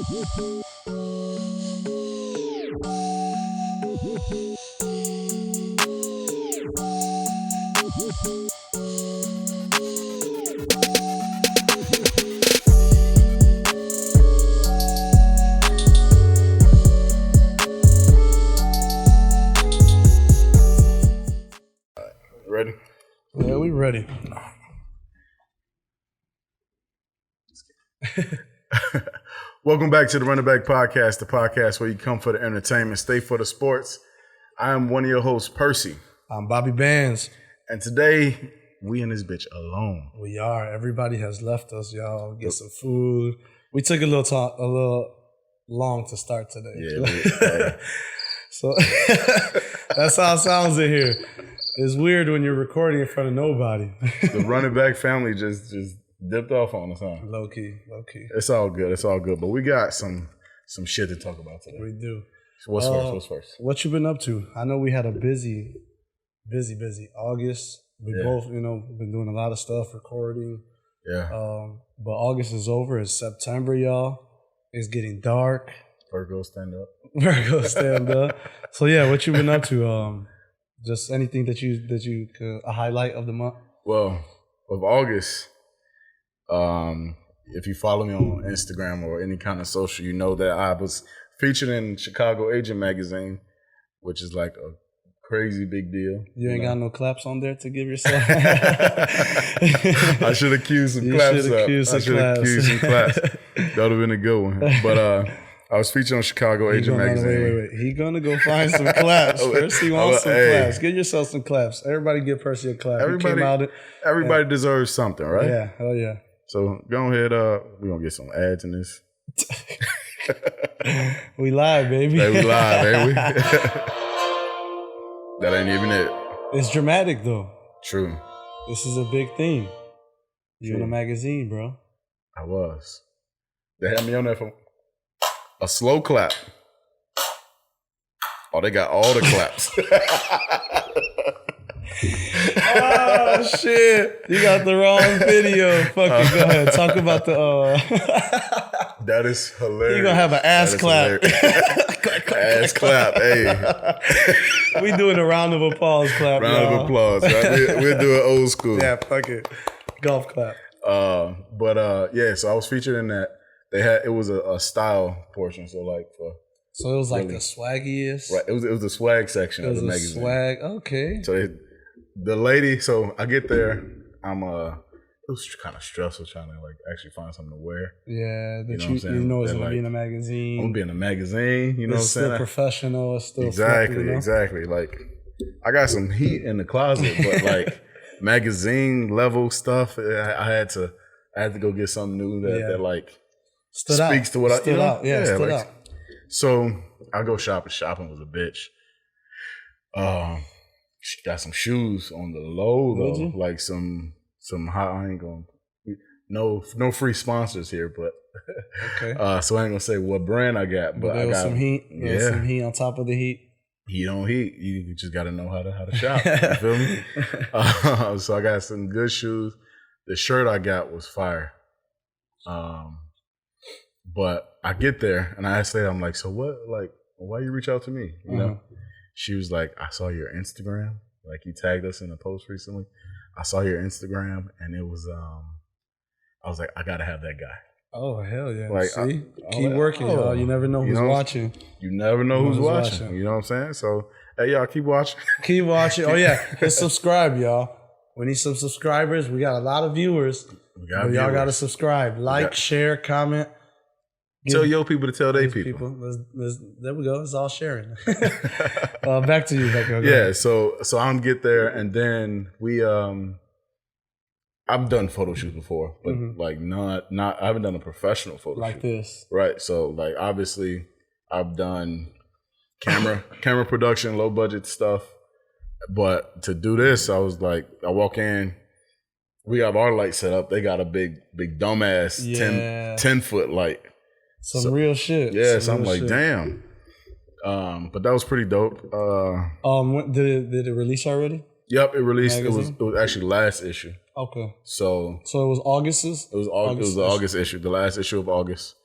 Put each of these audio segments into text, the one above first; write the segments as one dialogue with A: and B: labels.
A: Ready?
B: Yeah, we ready.
A: Welcome back to the Running Back Podcast, the podcast where you come for the entertainment, stay for the sports. I am one of your hosts, Percy.
B: I'm Bobby Bands.
A: And today, we in this bitch alone.
B: We are. Everybody has left us, y'all. Get some food. We took a little long to start today.
A: Yeah.
B: So that's how it sounds in here. It's weird when you're recording in front of nobody.
A: The Running Back family just dipped off on us, huh?
B: Low key.
A: It's all good. But we got some shit to talk about today.
B: We do.
A: So what's first?
B: What you been up to? I know we had a busy August. We both, been doing a lot of stuff, recording.
A: Yeah.
B: But August is over. It's September, y'all. It's getting dark.
A: Virgo stand up.
B: So yeah, what you been up to? Just anything that you could, a highlight of the month?
A: Well, of August, if you follow me on Instagram or any kind of social, you know that I was featured in Chicago Agent magazine, which is like a crazy big deal.
B: You ain't got no claps on there to give yourself?
A: I should have queued some claps up. I should have queued some claps. That would have been a good one. But I was featured on Chicago Agent magazine.
B: Wait. He gonna go find some claps. First, he wants some claps. Get yourself some claps. Everybody give Percy a clap.
A: Everybody deserves something, right?
B: Yeah, hell yeah.
A: So go ahead. We're gonna get some ads in this.
B: We live, baby.
A: Hey, we live, baby. That ain't even it.
B: It's dramatic though.
A: True.
B: This is a big thing. You in a magazine, bro.
A: I was. They had me on there for a slow clap. Oh, they got all the claps.
B: Oh shit! You got the wrong video. Fuck it. Go ahead. Talk about the.
A: That is hilarious.
B: You gonna have an ass clap.
A: Ass clap. Hey.
B: We doing a round of applause clap.
A: Round of applause. Right? We'll do it old school.
B: Yeah, fuck it. Golf clap.
A: Yeah. So I was featured in that. It was a style portion. So like
B: So it was like the swaggiest.
A: Right. It was the swag section of the magazine.
B: Swag. Okay.
A: So the lady. So I get there. It was kind of stressful trying to like actually find something to wear.
B: Yeah,
A: you know
B: it's gonna be in a magazine.
A: I'm gonna be in a magazine. You know what I'm saying?
B: It's still professional. It's still
A: exactly. Like I got some heat in the closet, but like magazine level stuff, I had to go get something new that like speaks to what I
B: stood out. Yeah, stood out.
A: So I go shopping. Shopping was a bitch. She got some shoes on the low though, like some hot. I ain't gonna no free sponsors here, but
B: okay.
A: So I ain't gonna say what brand I got, but I got
B: some heat. Yeah, some heat on top of the heat.
A: Heat on heat. You just got to know how to shop. You feel me? So I got some good shoes. The shirt I got was fire. But I get there and I asked her, I'm like, so what? Like, why you reach out to me? You know? She was like, I saw your Instagram. Like you tagged us in a post recently. I saw your Instagram and it was, I was like, I got to have that guy.
B: Oh, hell yeah.
A: Like,
B: see? Keep working, y'all. You never know who's watching.
A: You never know who's watching. You know what I'm saying? So, hey, y'all, keep watching.
B: Keep watching. Oh, yeah. And subscribe, y'all. We need some subscribers. We got a lot of viewers. Y'all got to subscribe. Like, share, comment.
A: Tell your people to tell their people.
B: There we go. It's all sharing. Back to you, Becca.
A: Yeah, so I'm get there, and then we I've done photo shoots before, but like not I haven't done a professional photo
B: like
A: shoot.
B: this.
A: Right. So like obviously I've done camera production, low budget stuff. But to do this, I was like, I walk in, we have our light set up. They got a big dumbass 10 foot light.
B: Some real shit.
A: Yeah, so I'm like, damn. But that was pretty dope.
B: Did it release already?
A: Yep, it released. It was actually last issue.
B: Okay.
A: So
B: it was August's?
A: It was the August issue, the last issue of August.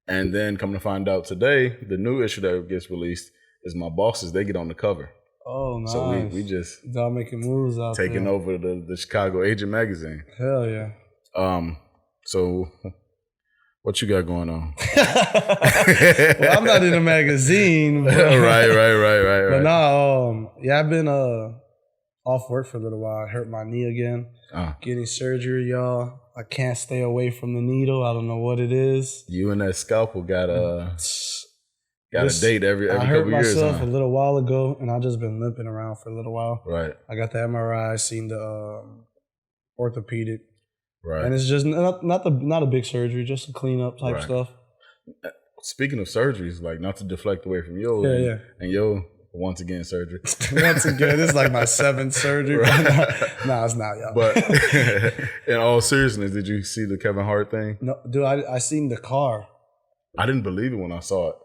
A: And then come to find out today, the new issue that gets released is my bosses. They get on the cover.
B: Oh, nice.
A: So we just
B: y'all making moves out there.
A: Taking over the Chicago Agent magazine.
B: Hell yeah.
A: So what you got going on?
B: Well, I'm not in a magazine. But,
A: right.
B: But no, yeah, I've been off work for a little while. I hurt my knee again. Getting surgery, y'all. I can't stay away from the needle. I don't know what it is.
A: You and that scalpel got a date every couple years. I hurt
B: myself a little while ago, and I've just been limping around for a little while.
A: Right.
B: I got the MRI, seen the orthopedic.
A: Right.
B: And it's just not a big surgery, just a cleanup type stuff.
A: Speaking of surgeries, like not to deflect away from yours.
B: Yeah.
A: And yo, once again, surgery.
B: Once again, it's like my 7th surgery. No, it's not, y'all.
A: But in all seriousness, did you see the Kevin Hart thing?
B: No, dude, I seen the car.
A: I didn't believe it when I saw it.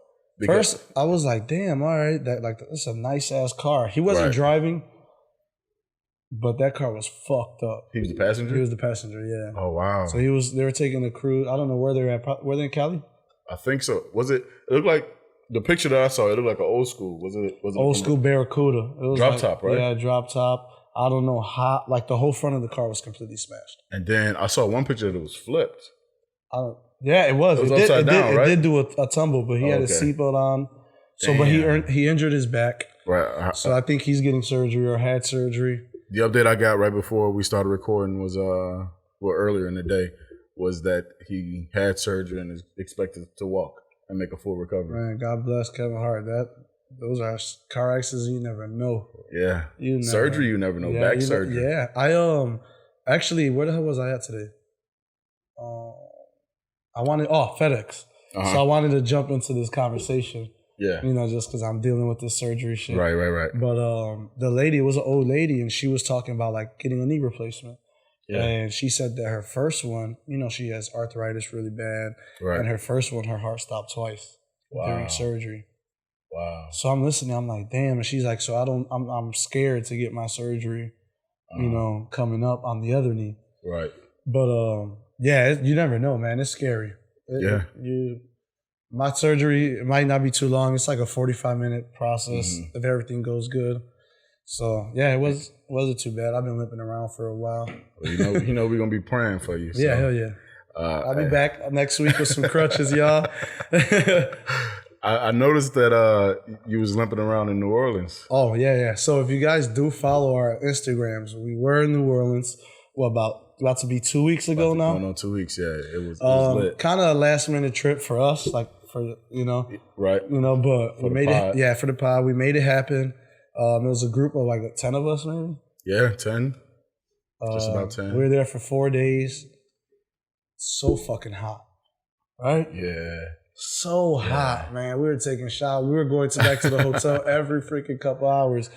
B: First, I was like, damn, all right, that's a nice ass car. He wasn't driving, but that car was fucked up.
A: He was the passenger?
B: He was the passenger, yeah.
A: Oh, wow.
B: So they were taking a cruise. I don't know where they're at. Were they in Cali?
A: I think so. It looked like, the picture that I saw, it looked like an old school. Was it
B: old school Barracuda. It was
A: drop top, right?
B: Yeah, drop top. I don't know how, like the whole front of the car was completely smashed.
A: And then I saw one picture that it was flipped.
B: Yeah, it was.
A: It was upside down, right?
B: It did do a tumble, but he had his seatbelt on. So, but he injured his back.
A: Right.
B: So I think he's getting surgery or had surgery.
A: The update I got right before we started recording was earlier in the day, was that he had surgery and is expected to walk and make a full recovery.
B: Man, God bless Kevin Hart. Those are car accidents you never know.
A: Yeah. Surgery you never know. Back surgery.
B: Yeah. I actually, where the hell was I at today? FedEx. So I wanted to jump into this conversation.
A: Yeah.
B: Just because I'm dealing with this surgery shit.
A: Right.
B: But the lady, it was an old lady, and she was talking about like getting a knee replacement. Yeah. And she said that her first one, she has arthritis really bad. Right. And her first one, her heart stopped twice during surgery.
A: Wow.
B: So I'm listening. I'm like, damn. And she's like, so I'm scared to get my surgery, coming up on the other knee. Right. But you never know, man. It's scary. My surgery, it might not be too long. It's like a 45-minute process if everything goes good. So it wasn't too bad. I've been limping around for a while.
A: Well, we're gonna be praying for you. So.
B: Yeah, hell yeah. I'll be back next week with some crutches, y'all.
A: I noticed that you was limping around in New Orleans.
B: Oh yeah. So if you guys do follow our Instagrams, we were in New Orleans. About to be 2 weeks ago now.
A: Going on 2 weeks, yeah. It was lit.
B: Kind of a last minute trip for us, like for
A: right.
B: But we made it. Yeah, for the pod, we made it happen. It was a group of like 10 of us, maybe.
A: Yeah, 10. Just about 10.
B: We were there for 4 days. So fucking hot, right?
A: Yeah.
B: So hot, man. We were taking showers. We were going back to the hotel every freaking couple hours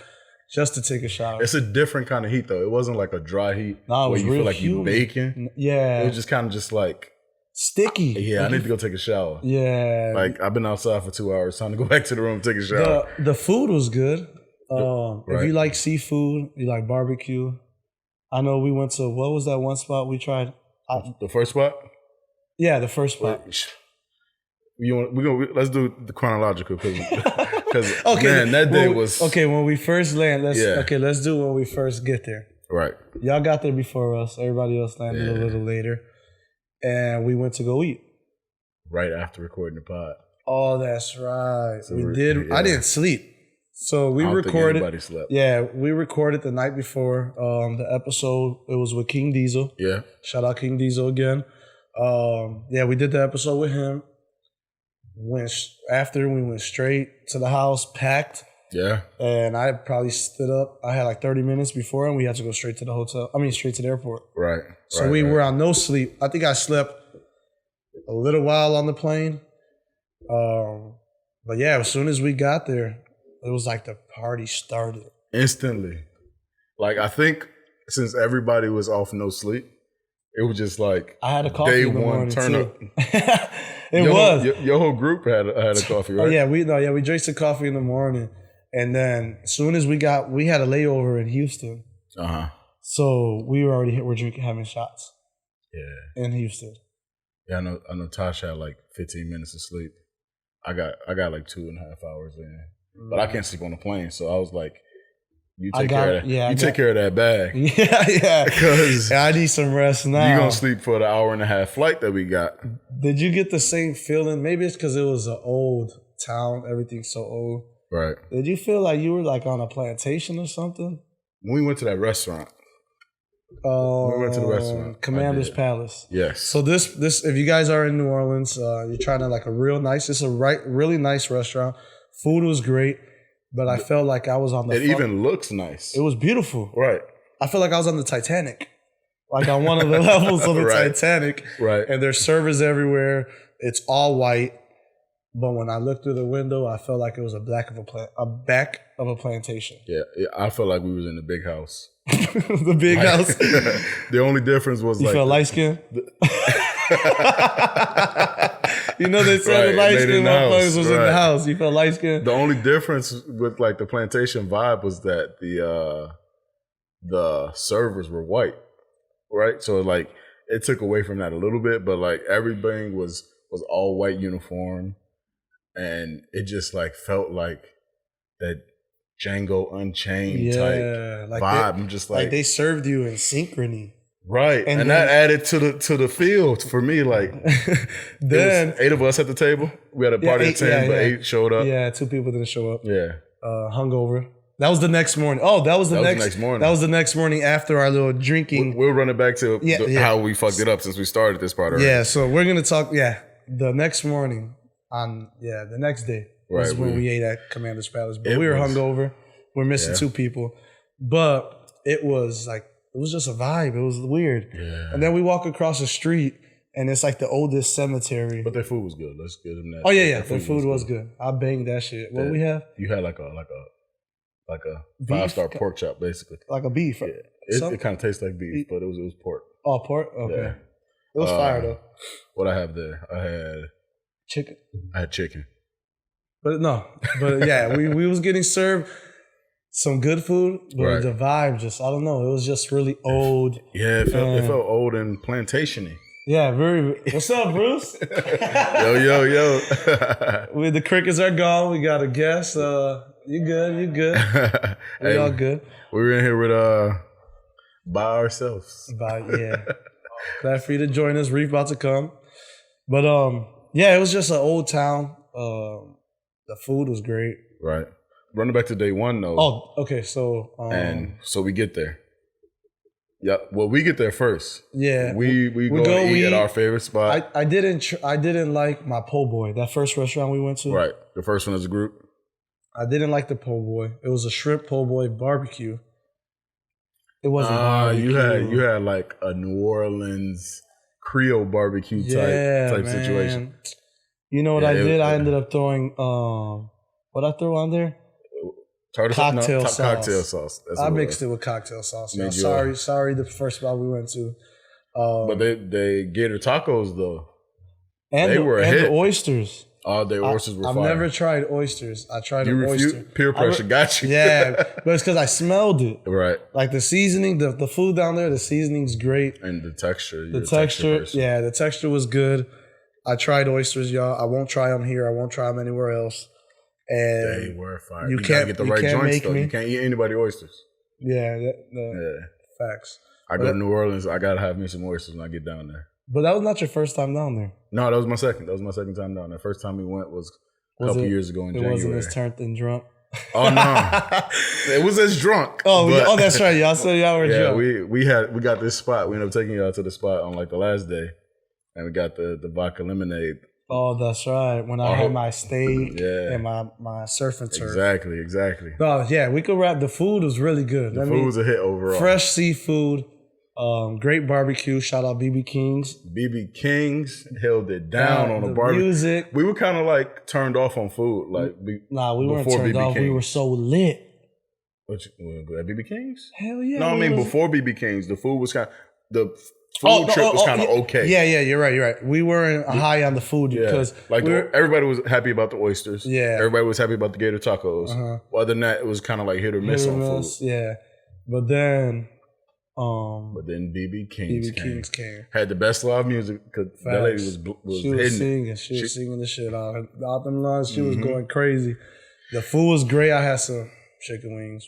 B: just to take a shower.
A: It's a different kind of heat, though. It wasn't like a dry heat where you feel like you're baking.
B: Yeah.
A: It was just kind of just like
B: sticky.
A: Yeah, I need to go take a shower.
B: Yeah.
A: Like I've been outside for 2 hours. Time to go back to the room and take a shower.
B: The food was good. If you like seafood, you like barbecue. I know we went to, what was that one spot we tried?
A: The first spot?
B: Yeah, the first spot.
A: Let's do the chronological because man, that day was
B: when we first land. Let's do when we first get there.
A: Right.
B: Y'all got there before us. Everybody else landed a little later, and we went to go eat
A: right after recording the pod.
B: Oh, that's right. So we did. Yeah. I didn't sleep, so we recorded.
A: Think anybody slept.
B: Yeah, we recorded the night before the episode. It was with King Diesel.
A: Yeah.
B: Shout out King Diesel again. We did the episode with him. We went straight to the house, packed.
A: Yeah.
B: And I probably stood up. I had like 30 minutes before, and we had to go straight to the hotel. Straight to the airport.
A: Right.
B: So we were on no sleep. I think I slept a little while on the plane. But yeah, as soon as we got there, it was like the party started.
A: Instantly. Like, I think since everybody was off no sleep, it was just like
B: I had a coffee
A: day
B: in the
A: one
B: morning
A: turn
B: too.
A: up. Your whole group had a coffee, right?
B: Oh yeah, we drank some coffee in the morning, and then as soon as we had a layover in Houston. So we were already having shots. Yeah. In Houston.
A: Yeah, I know Tasha had like 15 minutes of sleep. I got like 2.5 hours in. But I can't sleep on the plane. So I was like, you take care of that bag.
B: Yeah. Because I need some rest now.
A: You're going to sleep for the 1.5-hour flight that we got.
B: Did you get the same feeling? Maybe it's because it was an old town. Everything's so old.
A: Right.
B: Did you feel like you were like on a plantation or something?
A: We went to that restaurant. We went to the restaurant.
B: Commander's Palace.
A: Yes.
B: So this, if you guys are in New Orleans, you're trying to like it's a really nice restaurant. Food was great, but I felt like I was on the.
A: It even looks nice.
B: It was beautiful.
A: Right.
B: I felt like I was on the Titanic, like on one of the levels of the Titanic.
A: Right.
B: And there's servers everywhere. It's all white. But when I looked through the window, I felt like it was a back of a plantation.
A: Yeah, I felt like we was in the big house.
B: The big house.
A: The only difference was
B: you felt light skin. You know they said the light skin motherfuckers was in the house. You felt light skin.
A: The only difference with like the plantation vibe was that the servers were white, right? So like it took away from that a little bit, but like everything was all white uniform. And it just like felt like that Django Unchained type
B: like
A: vibe. I'm just like
B: they served you in synchrony,
A: right? And that added to the field for me. Like then 8 of us at the table. We had a party of 10, but 8 showed up.
B: Yeah, 2 people didn't show up.
A: Yeah,
B: hungover. That was the next morning. Oh, that was the next morning. That was the next morning after our little drinking.
A: We'll run it back to how we fucked it up since we started this part already.
B: Yeah, so we're gonna talk. Yeah, the next morning. The next day was when we ate at Commander's Palace. But we were hungover. We're missing 2 people. But it was just a vibe. It was weird.
A: Yeah.
B: And then we walk across the street and it's like the oldest cemetery.
A: But their food was good. Let's give them that.
B: Oh yeah. Their food was good. I banged that shit. What we have?
A: You had like a 5-star pork chop, basically.
B: Like a beef.
A: Yeah. It kind of tastes like beef, but it was pork.
B: Oh, pork? Okay.
A: Yeah.
B: It was fire though.
A: What I have there? I had
B: chicken.
A: I had chicken.
B: But yeah, we was getting served some good food, but the vibe just, I don't know, it was just really old.
A: Yeah, it felt old and plantation-y.
B: Yeah, very. What's up, Bruce?
A: Yo.
B: The crickets are gone. We got a guest. You good. We all good.
A: We were in here with by ourselves.
B: Glad for you to join us. Reef about to come. But it was just an old town. The food was great.
A: Right. Running back to day 1 though.
B: Oh, okay. So
A: and so we get there. Yeah. Well, we get there first.
B: Yeah.
A: We go and eat at our favorite spot.
B: I didn't like my po' boy. That first restaurant we went to.
A: Right. The first one as a group.
B: I didn't like the po' boy. It was a shrimp po' boy barbecue. It wasn't barbecue.
A: You had like a New Orleans Creole barbecue type situation.
B: You know what I did? I ended up throwing what I threw on there? Cocktail sauce. I mixed it with cocktail sauce. Sorry, the first spot we went to.
A: But they Gator tacos though.
B: And
A: they were a hit.
B: The oysters.
A: Oh, their oysters were fire.
B: I've never tried oysters. I tried an oyster.
A: Peer pressure got you.
B: Yeah, but it's because I smelled it.
A: Right.
B: Like the seasoning, the food down there, the seasoning's great.
A: And the texture.
B: The texture was good. I tried oysters, y'all. I won't try them here. I won't try them anywhere else. And
A: they were fire.
B: You
A: gotta get the right joints though. You can't eat anybody oysters.
B: Yeah. Facts.
A: I go to New Orleans. I gotta have me some oysters when I get down there.
B: But that was not your first time down there.
A: No, that was my second. That was my second time down there. First time we went was a couple years ago in January.
B: It wasn't as turned and drunk.
A: Oh no, it was as drunk.
B: Oh, that's right. Y'all said y'all were drunk.
A: Yeah, we got this spot. We ended up taking y'all to the spot on like the last day, and we got the vodka lemonade.
B: Oh, that's right. When I had my steak and my surf and turf.
A: Exactly.
B: Oh yeah, we could wrap. The food was really good.
A: The food was a hit overall.
B: Fresh seafood. Great barbecue. Shout out BB Kings.
A: BB Kings held it down on the barbecue.
B: Music.
A: We were kind of like turned off on food.
B: We weren't turned off. We were so lit.
A: At BB Kings?
B: Hell yeah.
A: No, I mean before BB Kings, the food was kind of trip was kind of okay.
B: Yeah, you're right. We weren't high on the food because
A: everybody was happy about the oysters.
B: Yeah.
A: Everybody was happy about the Gator tacos. Other than that, it was kind of like hit or miss on food.
B: Yeah. But then
A: But then BB King's
B: came.
A: Had the best live music because that lady was
B: she was singing. She was singing the shit out them lines. She was going crazy. The food was great. I had some chicken wings.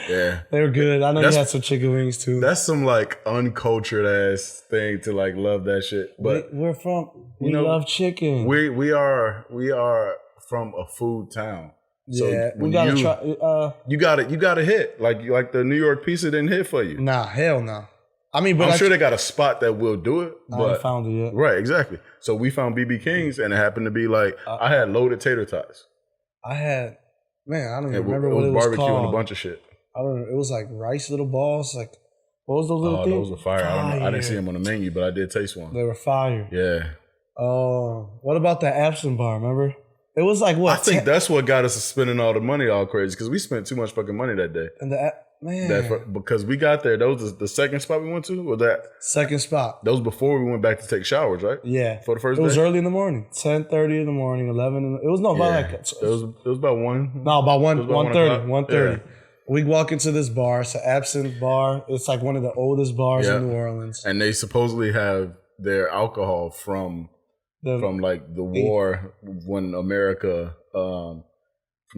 A: Yeah,
B: they were good. I know you had some chicken wings too.
A: That's some like uncultured ass thing to like love that shit. But
B: we love chicken.
A: We are from a food town. So
B: yeah, we gotta try.
A: You gotta hit like the New York pizza didn't hit for you.
B: Nah, hell no. I mean, but
A: I'm sure they got a spot that will do it. But
B: I haven't found it yet.
A: Right, exactly. So we found BB King's, and it happened to be like I had loaded tater tots.
B: I don't even remember what it was
A: barbecue
B: called.
A: and a bunch of shit.
B: I don't know. It was like rice little balls. Like, what was those little things?
A: Those were fire. I don't know. I didn't see them on the menu, but I did taste one.
B: They were fire.
A: Yeah.
B: Oh, what about the absinthe bar? Remember? It was like what?
A: I think that's what got us spending all the money all crazy because we spent too much fucking money that day.
B: And
A: because we got there. That was the second spot we went to, or that
B: second spot.
A: That was before we went back to take showers, right?
B: Yeah,
A: for the first.
B: It was early in the morning, 10:30 in the morning, 11. It was
A: it was about 1.
B: No, about 1:30. 1:30.
A: Yeah.
B: We walk into this bar. It's an absinthe bar. It's like one of the oldest bars in New Orleans.
A: And they supposedly have their alcohol from like the war when America from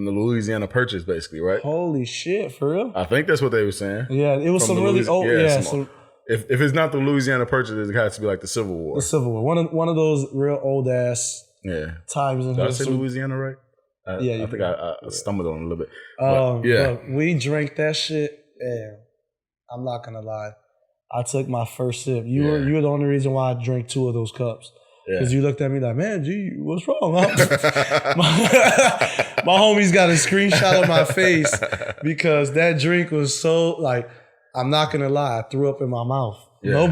A: the Louisiana Purchase, basically, right?
B: Holy shit, for real?
A: I think that's what they were saying.
B: Yeah, it was some really old.
A: If it's not the Louisiana Purchase, it has to be like the Civil War.
B: The Civil War, one of those real old ass times in history.
A: Did I say Louisiana right? I think I stumbled on it a little bit. But
B: we drank that shit, and I'm not gonna lie, I took my first sip. You were the only reason why I drank 2 of those cups. Because you looked at me like, man, G, what's wrong? my homies got a screenshot of my face because that drink was so, like, I'm not going to lie, I threw up in my mouth. Yeah.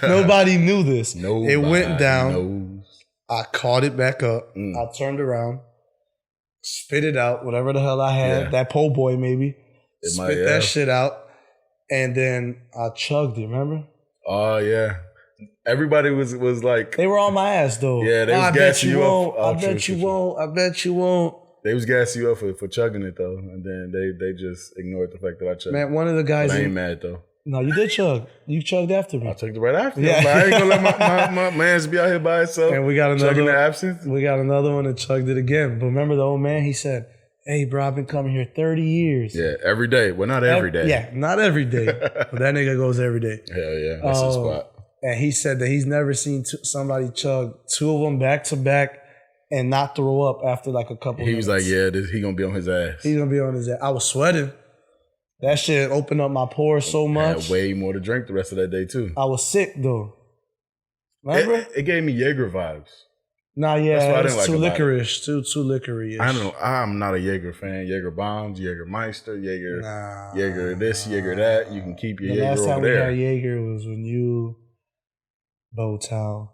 B: Nobody knew this. It went down. Knows. I caught it back up. I turned around, spit it out, whatever the hell I had, that po' boy maybe, spit that shit out, and then I chugged it, remember?
A: Oh, yeah. Everybody was like...
B: They were on my ass, though.
A: Yeah, they was gassing you up.
B: I bet you won't. I bet you won't.
A: They was gassing you up for chugging it, though. And then they just ignored the fact that I chugged.
B: Man, one of the guys...
A: But I ain't mad, though.
B: No, you did chug. You chugged after me.
A: I chugged it right after you. I ain't gonna let my mans be out here by itself.
B: And we got another
A: chugging the absinthe.
B: We got another one that chugged it again. But remember the old man? He said, hey, bro, I've been coming here 30 years.
A: Yeah, every day. Well, not every day.
B: Yeah, not every day. But that nigga goes every day.
A: Hell yeah. That's the spot.
B: And he said that he's never seen somebody chug 2 of them back to back and not throw up after like a couple
A: minutes. He was like, yeah, he gonna be on his ass.
B: He's gonna be on his ass. I was sweating. That shit opened up my pores so much.
A: I had way more to drink the rest of that day too.
B: I was sick though. Remember?
A: It gave me Jaeger vibes.
B: Nah, yeah, that's why I didn't like too licorice. Too licorice.
A: I don't know. I'm not a Jaeger fan. Jaeger bombs, Jägermeister, Jaeger this, Jaeger that. You can keep your Jaeger over there.
B: The last time we had Jaeger was when you, Botown,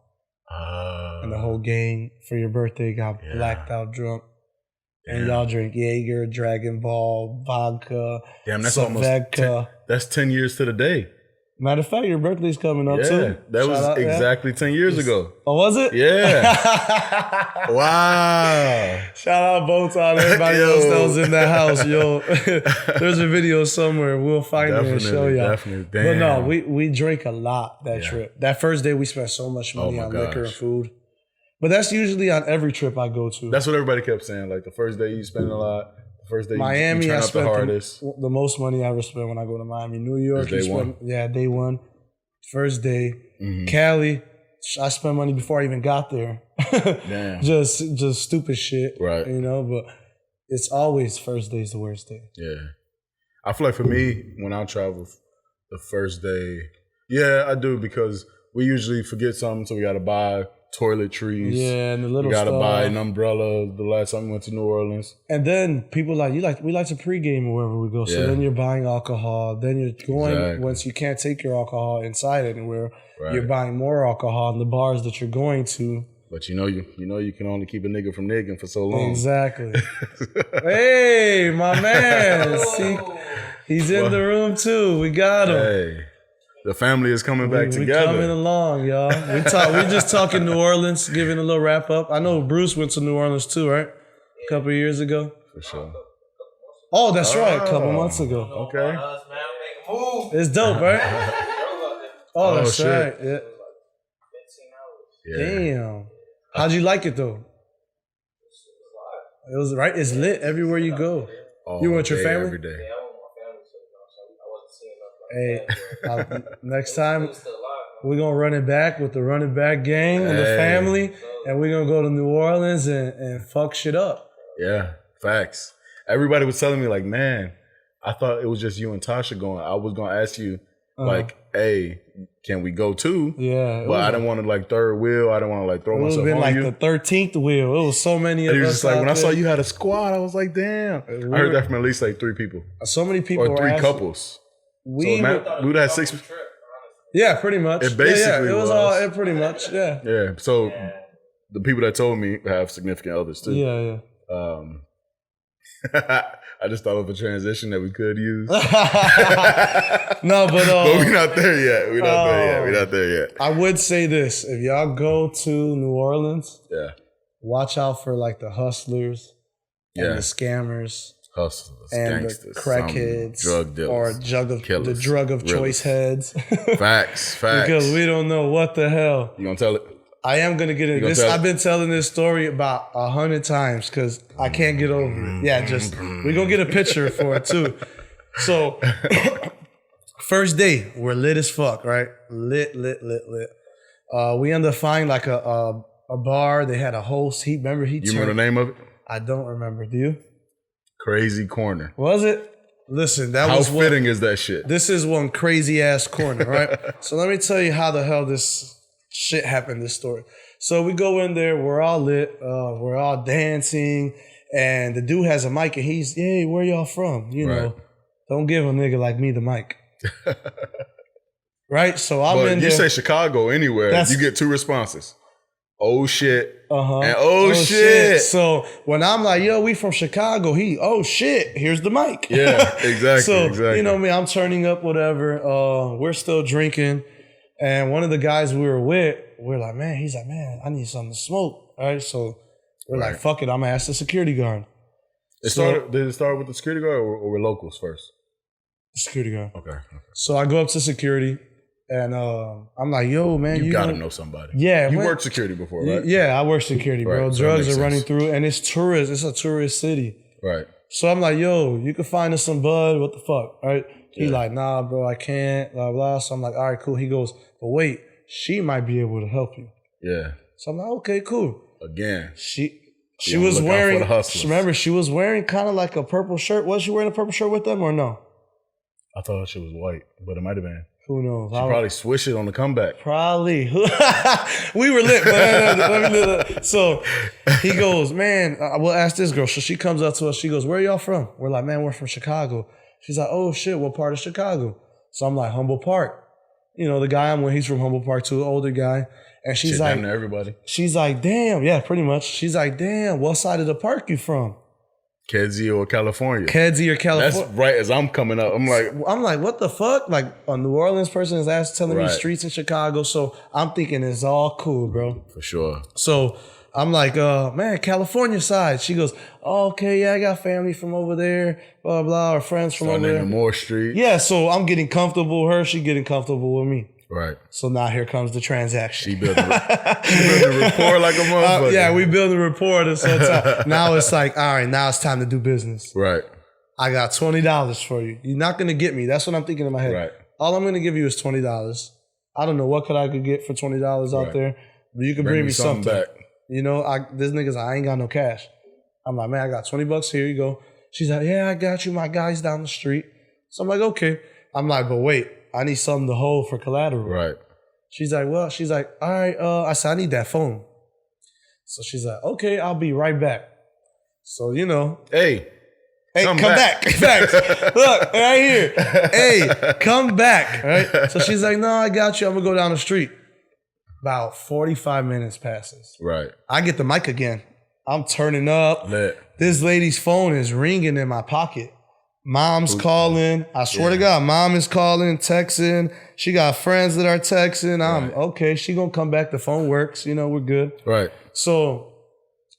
B: and the whole gang for your birthday got blacked out drunk. And y'all drink Jaeger, Dragon Ball, vodka,
A: that's
B: Svedka.
A: That's 10 years to the day.
B: Matter of fact, your birthday's coming up too.
A: That was exactly 10 years ago.
B: Oh, was it?
A: Yeah. Wow.
B: Shout out Botan, everybody else that was in that house. Yo, there's a video somewhere. We'll find it and show y'all.
A: Definitely. Damn.
B: But no, we drank a lot that trip. That first day we spent so much money on liquor and food. But that's usually on every trip I go to.
A: That's what everybody kept saying. Like the first day you spend a lot. First day
B: Miami,
A: you
B: I
A: spent
B: the most money I ever spent when I go to Miami. New York, day one. First day. Mm-hmm. Cali, I spent money before I even got there.
A: Damn.
B: just stupid shit.
A: Right.
B: You know, but it's always first day's the worst day.
A: Yeah. I feel like for me, when I travel, the first day, I do because we usually forget something, so we got to buy toiletries.
B: Yeah, and the little
A: stuff. You gotta buy an
B: stuff.
A: umbrella the last time we went to New Orleans.
B: And then people we like to pregame wherever we go. So then you're buying alcohol. Then you're going, once you can't take your alcohol inside anywhere, you're buying more alcohol in the bars that you're going to.
A: But you know you can only keep a nigga from nigging for so long.
B: Exactly. Hey, my man. See, he's in the room too. We got him.
A: Hey. The family is coming back together.
B: We coming along, y'all. We just talking New Orleans, giving a little wrap up. I know Bruce went to New Orleans too, right? A couple of years ago.
A: For sure.
B: Oh, that's right. A couple months ago.
A: Okay.
C: food.
B: It's dope, right? Oh, that's
A: shit.
B: right. Yeah.
C: 15 hours.
A: Yeah.
B: Damn. How'd you like it though? It was right. It's lit everywhere you go.
A: All
B: You with your
A: day,
B: family?
A: every day.
C: Yeah, I'm with my family, so I wasn't seeing nothing.
B: Hey, next time
C: It's still alive.
B: we're gonna run it back with the running back gang and the family, and we're gonna go to New Orleans and fuck shit up.
A: Yeah, facts. Everybody was telling me like, man, I thought it was just you and Tasha going. I was gonna ask you, like, hey, can we go too?
B: Yeah,
A: but I didn't want to like third wheel. I didn't want to like throw
B: it
A: myself
B: been
A: on
B: like
A: you.
B: the 13th wheel. It was so many of
A: And he
B: us.
A: was just like,
B: out
A: when I
B: there.
A: saw you had a squad, I was like, damn. I heard that from at least like 3 people
B: So many people
A: or
B: were
A: 3
B: asking-
A: couples.
B: We
A: so
B: were,
A: we would have 6.
B: yeah, pretty much.
A: It basically
B: it was
A: was.
B: all it pretty much. Yeah,
A: Yeah. So the people that told me have significant others too.
B: yeah.
A: I just thought of a transition that we could use.
B: No, but
A: But we're not there yet. We're not there yet.
B: I would say this: if y'all go to New Orleans,
A: Yeah.
B: watch out for like the hustlers and
A: Yeah.
B: the scammers
A: Hustlers,
B: and
A: gangsters,
B: the crackheads,
A: drug dealers,
B: or the
A: killers,
B: drug of choice heads.
A: Facts.
B: Because we don't know what the hell.
A: You gonna tell it?
B: I am gonna get into
A: gonna
B: this.
A: tell-
B: I've been telling this story about 100 times because I can't get over it. Yeah, just we're gonna get a picture for it too. So first day, we're lit as fuck, right? Lit. We end up finding like a bar. They had a host. He
A: You remember the name of it?
B: I don't remember. Do you?
A: Crazy Corner.
B: Was it? Listen, that
A: How
B: was
A: fitting is that shit?
B: This is one crazy ass corner, right? So let me tell you how the hell this shit happened, this story. So we go in there, we're all lit, we're all dancing, and the dude has a mic and he's, hey, where y'all from? You know, don't give a nigga like me the mic. Right? So I'm in there.
A: You say Chicago anywhere, you get 2 responses. Oh shit. And oh shit.
B: So when I'm like, yo, we from Chicago, oh shit, here's the mic.
A: Yeah, exactly.
B: So,
A: exactly.
B: you know me, I'm turning up, whatever. We're still drinking. And one of the guys we were with, we're like, he's like, man, I need something to smoke. All right. So we're like, fuck it, I'm gonna ask the security guard.
A: Did it start with the security guard or with locals first?
B: Security guard.
A: Okay.
B: So I go up to security and I'm like, yo, man,
A: You gotta know somebody.
B: Yeah.
A: You worked security before, right?
B: Yeah, I work security, bro.
A: Right, so
B: Drugs
A: that
B: are
A: makes
B: running
A: sense.
B: through and it's tourist. It's a tourist city.
A: Right.
B: So I'm like, yo, you can find us some bud. What the fuck? Right? He's like, nah, bro, I can't, blah, blah. So I'm like, all right, cool. He goes, but wait, she might be able to help you.
A: Yeah.
B: So I'm like, okay, cool.
A: Again.
B: She
A: Yeah,
B: was
A: look out for
B: wearing,
A: the hustlers.
B: remember, she was wearing kind of like a purple shirt. Was she wearing a purple shirt with them or no?
A: I thought she was white, but it might have been.
B: Who knows?
A: She probably swished it on the comeback.
B: Probably. We were lit, man. So he goes, man, we'll ask this girl. So she comes up to us. She goes, where y'all from? We're like, man, we're from Chicago. She's like, oh shit, what part of Chicago? So I'm like, Humboldt Park. You know, the guy I'm with, he's from Humboldt Park too, older guy. And she's
A: Shit,
B: like,
A: damn near everybody.
B: she's like, damn, yeah, pretty much. She's like, damn, what side of the park you from?
A: Kedzie or California.
B: Kedzie or California?
A: That's right as I'm coming up. I'm like,
B: what the fuck? Like a New Orleans person is telling me streets in Chicago. So I'm thinking it's all cool, bro.
A: for sure.
B: So I'm like, man, California side. She goes, oh, okay, yeah, I got family from over there, blah, blah, or friends from over there.
A: Moore Street.
B: Yeah, so I'm getting comfortable with her. She getting comfortable with me.
A: Right.
B: So now here comes the transaction.
A: She built the rapport like a motherfucker.
B: Yeah, we build a rapport this whole time. Now it's like, all right, now it's time to do business.
A: Right.
B: I got $20 for you. You're not going to get me. That's what I'm thinking in my head.
A: Right.
B: All I'm going to give you is $20. I don't know what I could get for $20 out there, but you can bring me something.
A: back.
B: You know, this nigga's like, I ain't got no cash. I'm like, man, I got $20. Here you go. She's like, yeah, I got you. My guy's down the street. So I'm like, okay. I'm like, but wait, I need something to hold for collateral.
A: Right.
B: She's like, all right. I said, I need that phone. So she's like, okay, I'll be right back. So, you know.
A: Hey,
B: come back. Facts. Look, right here. Hey, come back. Right? So she's like, no, I got you. I'm going to go down the street. About 45 minutes passes.
A: Right.
B: I get the mic again. I'm turning up.
A: Lit.
B: This lady's phone is ringing in my pocket. Mom's calling. I swear to God, mom is calling, texting. She got friends that are texting. I'm okay. She gonna come back. The phone works. You know, we're good.
A: Right.
B: So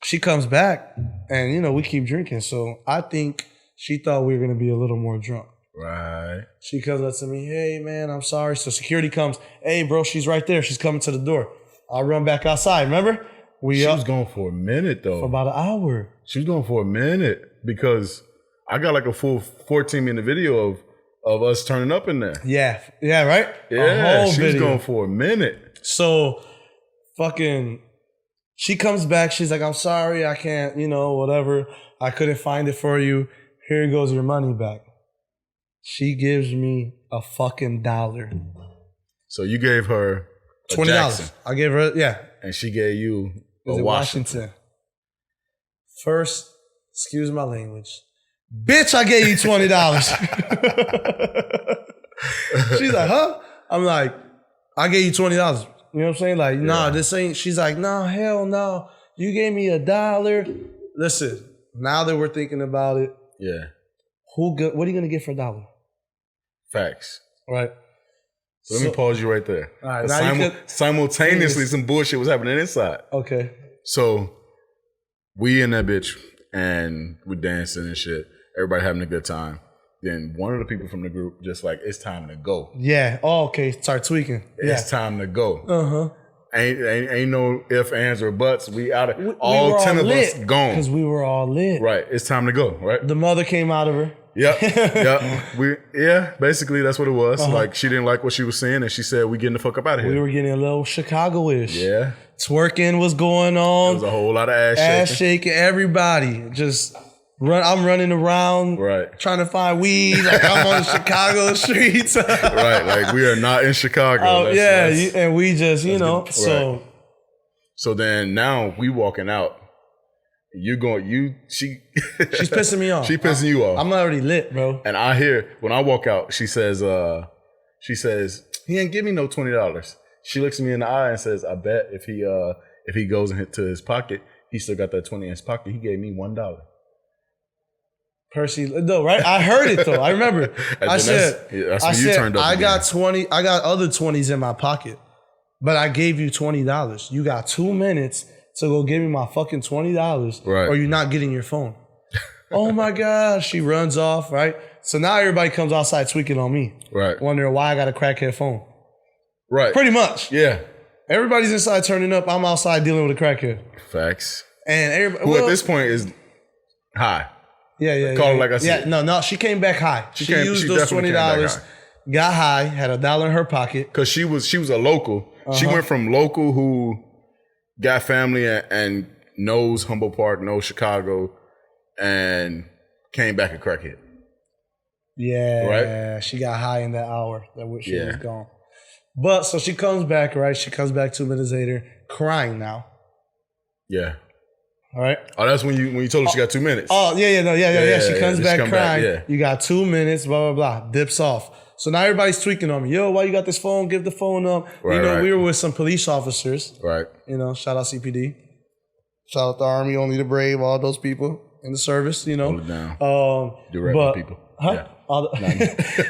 B: she comes back and, you know, we keep drinking. So I think she thought we were gonna be a little more drunk.
A: Right.
B: She comes up to me, hey, man, I'm sorry. So security comes, hey, bro, she's right there. She's coming to the door. I'll run back outside. Remember?
A: She was gone for a minute, though.
B: For about an hour.
A: She was gone for a minute because I got like a full 14-minute video of us turning up in there.
B: Yeah. Yeah, right?
A: Yeah, she was gone for a minute.
B: So fucking, she comes back. She's like, I'm sorry. I can't, whatever. I couldn't find it for you. Here goes your money back. She gives me a fucking $1.
A: So you gave her
B: $20.
A: Jackson,
B: I gave her, yeah.
A: and she gave you a
B: Washington. First, excuse my language. Bitch, I gave you $20. She's like, huh? I'm like, I gave you $20. You know what I'm saying? Like, nah, this ain't. She's like, nah, hell no. You gave me $1. Listen, now that we're thinking about it,
A: yeah.
B: What are you gonna get for $1?
A: Facts.
B: Right.
A: So let me pause you right there.
B: All right. Now
A: simultaneously, some bullshit was happening inside.
B: Okay.
A: So we in that bitch and we dancing and shit. Everybody having a good time. Then one of the people from the group just like, it's time to go.
B: Yeah. Oh, okay. Start tweaking.
A: It's time to go.
B: Uh-huh.
A: Ain't no ifs, ands, or buts. We out of all 10 of us gone.
B: Because we were all lit.
A: Right. It's time to go. Right.
B: The mother came out of her.
A: Yep. Basically that's what it was. Like she didn't like what she was saying and she said, we getting the fuck up out of here.
B: We were getting a little Chicago-ish.
A: Yeah.
B: Twerking was going on.
A: There was a whole lot of ass
B: shaking. Everybody just I'm running around trying to find weed. Like I'm on the Chicago streets.
A: Right. Like we are not in Chicago.
B: And we just, so.
A: So then now we walking out. She's
B: pissing me off.
A: She pissing you off.
B: I'm already lit, bro.
A: And I hear when I walk out, she says, he ain't give me no $20. She looks at me in the eye and says, I bet if he goes into his pocket, he still got that 20 in his pocket. He gave me $1.
B: Percy, no, right? I heard it though. I remember. I said, I got 20. I got other 20s in my pocket, but I gave you $20. You got 2 minutes to go give me my fucking $20, or you're not getting your phone. Oh my God. She runs off, right? So now everybody comes outside tweaking on me. Right. Wondering why I got a crackhead phone. Right. Pretty much. Yeah. Everybody's inside turning up. I'm outside dealing with a crackhead.
A: Facts.
B: And everybody.
A: Who at this point is high.
B: Yeah.
A: Call it like I said.
B: Yeah, no. She came back high. She used those $20. Got high. Had $1 in her pocket.
A: Because she was a local. She went from local who got family and knows Humboldt Park, knows Chicago, and came back a crackhead.
B: Yeah. Right? She got high in that hour that she was gone. But so she comes back, right? She comes back 2 minutes later, crying now. Yeah. All right.
A: Oh, that's when you told her she got 2 minutes.
B: Oh, yeah. She comes back crying. Back, You got 2 minutes, blah, blah, blah. Dips off. So now everybody's tweaking on me. Yo, why you got this phone? Give the phone up. Right, we were with some police officers. Right. Shout out CPD. Shout out the Army, Only the Brave, all those people in the service, Hold it down. Direct people. Huh? Yeah.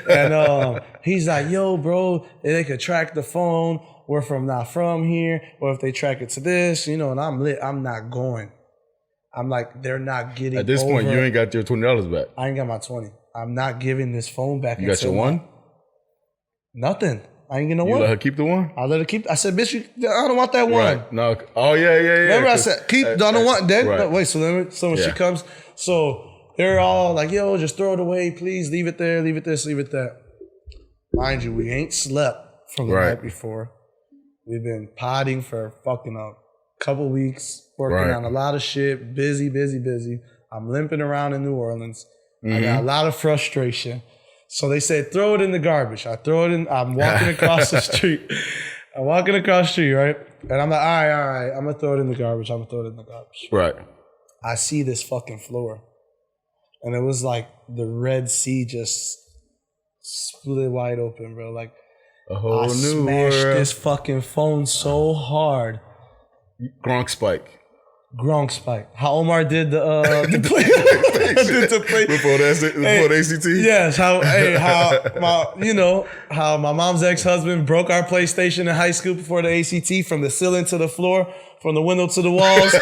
B: And he's like, yo, bro, they could track the phone. We're not from here. Or if they track it to this, and I'm lit. I'm not going. I'm like, they're not getting
A: At this point, you ain't got your $20 back.
B: I ain't got my 20. I'm not giving this phone back.
A: You got your one?
B: Nothing. I ain't getting no
A: one. You let her keep the one?
B: I let her keep. I said, bitch, I don't want that one.
A: Right. No. Oh, yeah.
B: Remember I said, keep, I don't want that. Right. No, wait, so when she comes, so they're all like, yo, just throw it away, please. Leave it there, leave it this, leave it that. Mind you, we ain't slept from the night before. We've been potting for fucking a couple weeks, working on a lot of shit, busy. I'm limping around in New Orleans. Mm-hmm. I got a lot of frustration. So they said, throw it in the garbage. I throw it in. I'm walking across the street. Right? And I'm like, all right. I'm going to throw it in the garbage. Right. I see this fucking floor. And it was like the Red Sea just split wide open, bro. Like,
A: a whole new
B: smashed this fucking phone so hard.
A: Gronk spike.
B: How Omar did the play.
A: Before the ACT?
B: Yes. How my mom's ex-husband broke our PlayStation in high school before the ACT from the ceiling to the floor, from the window to the walls.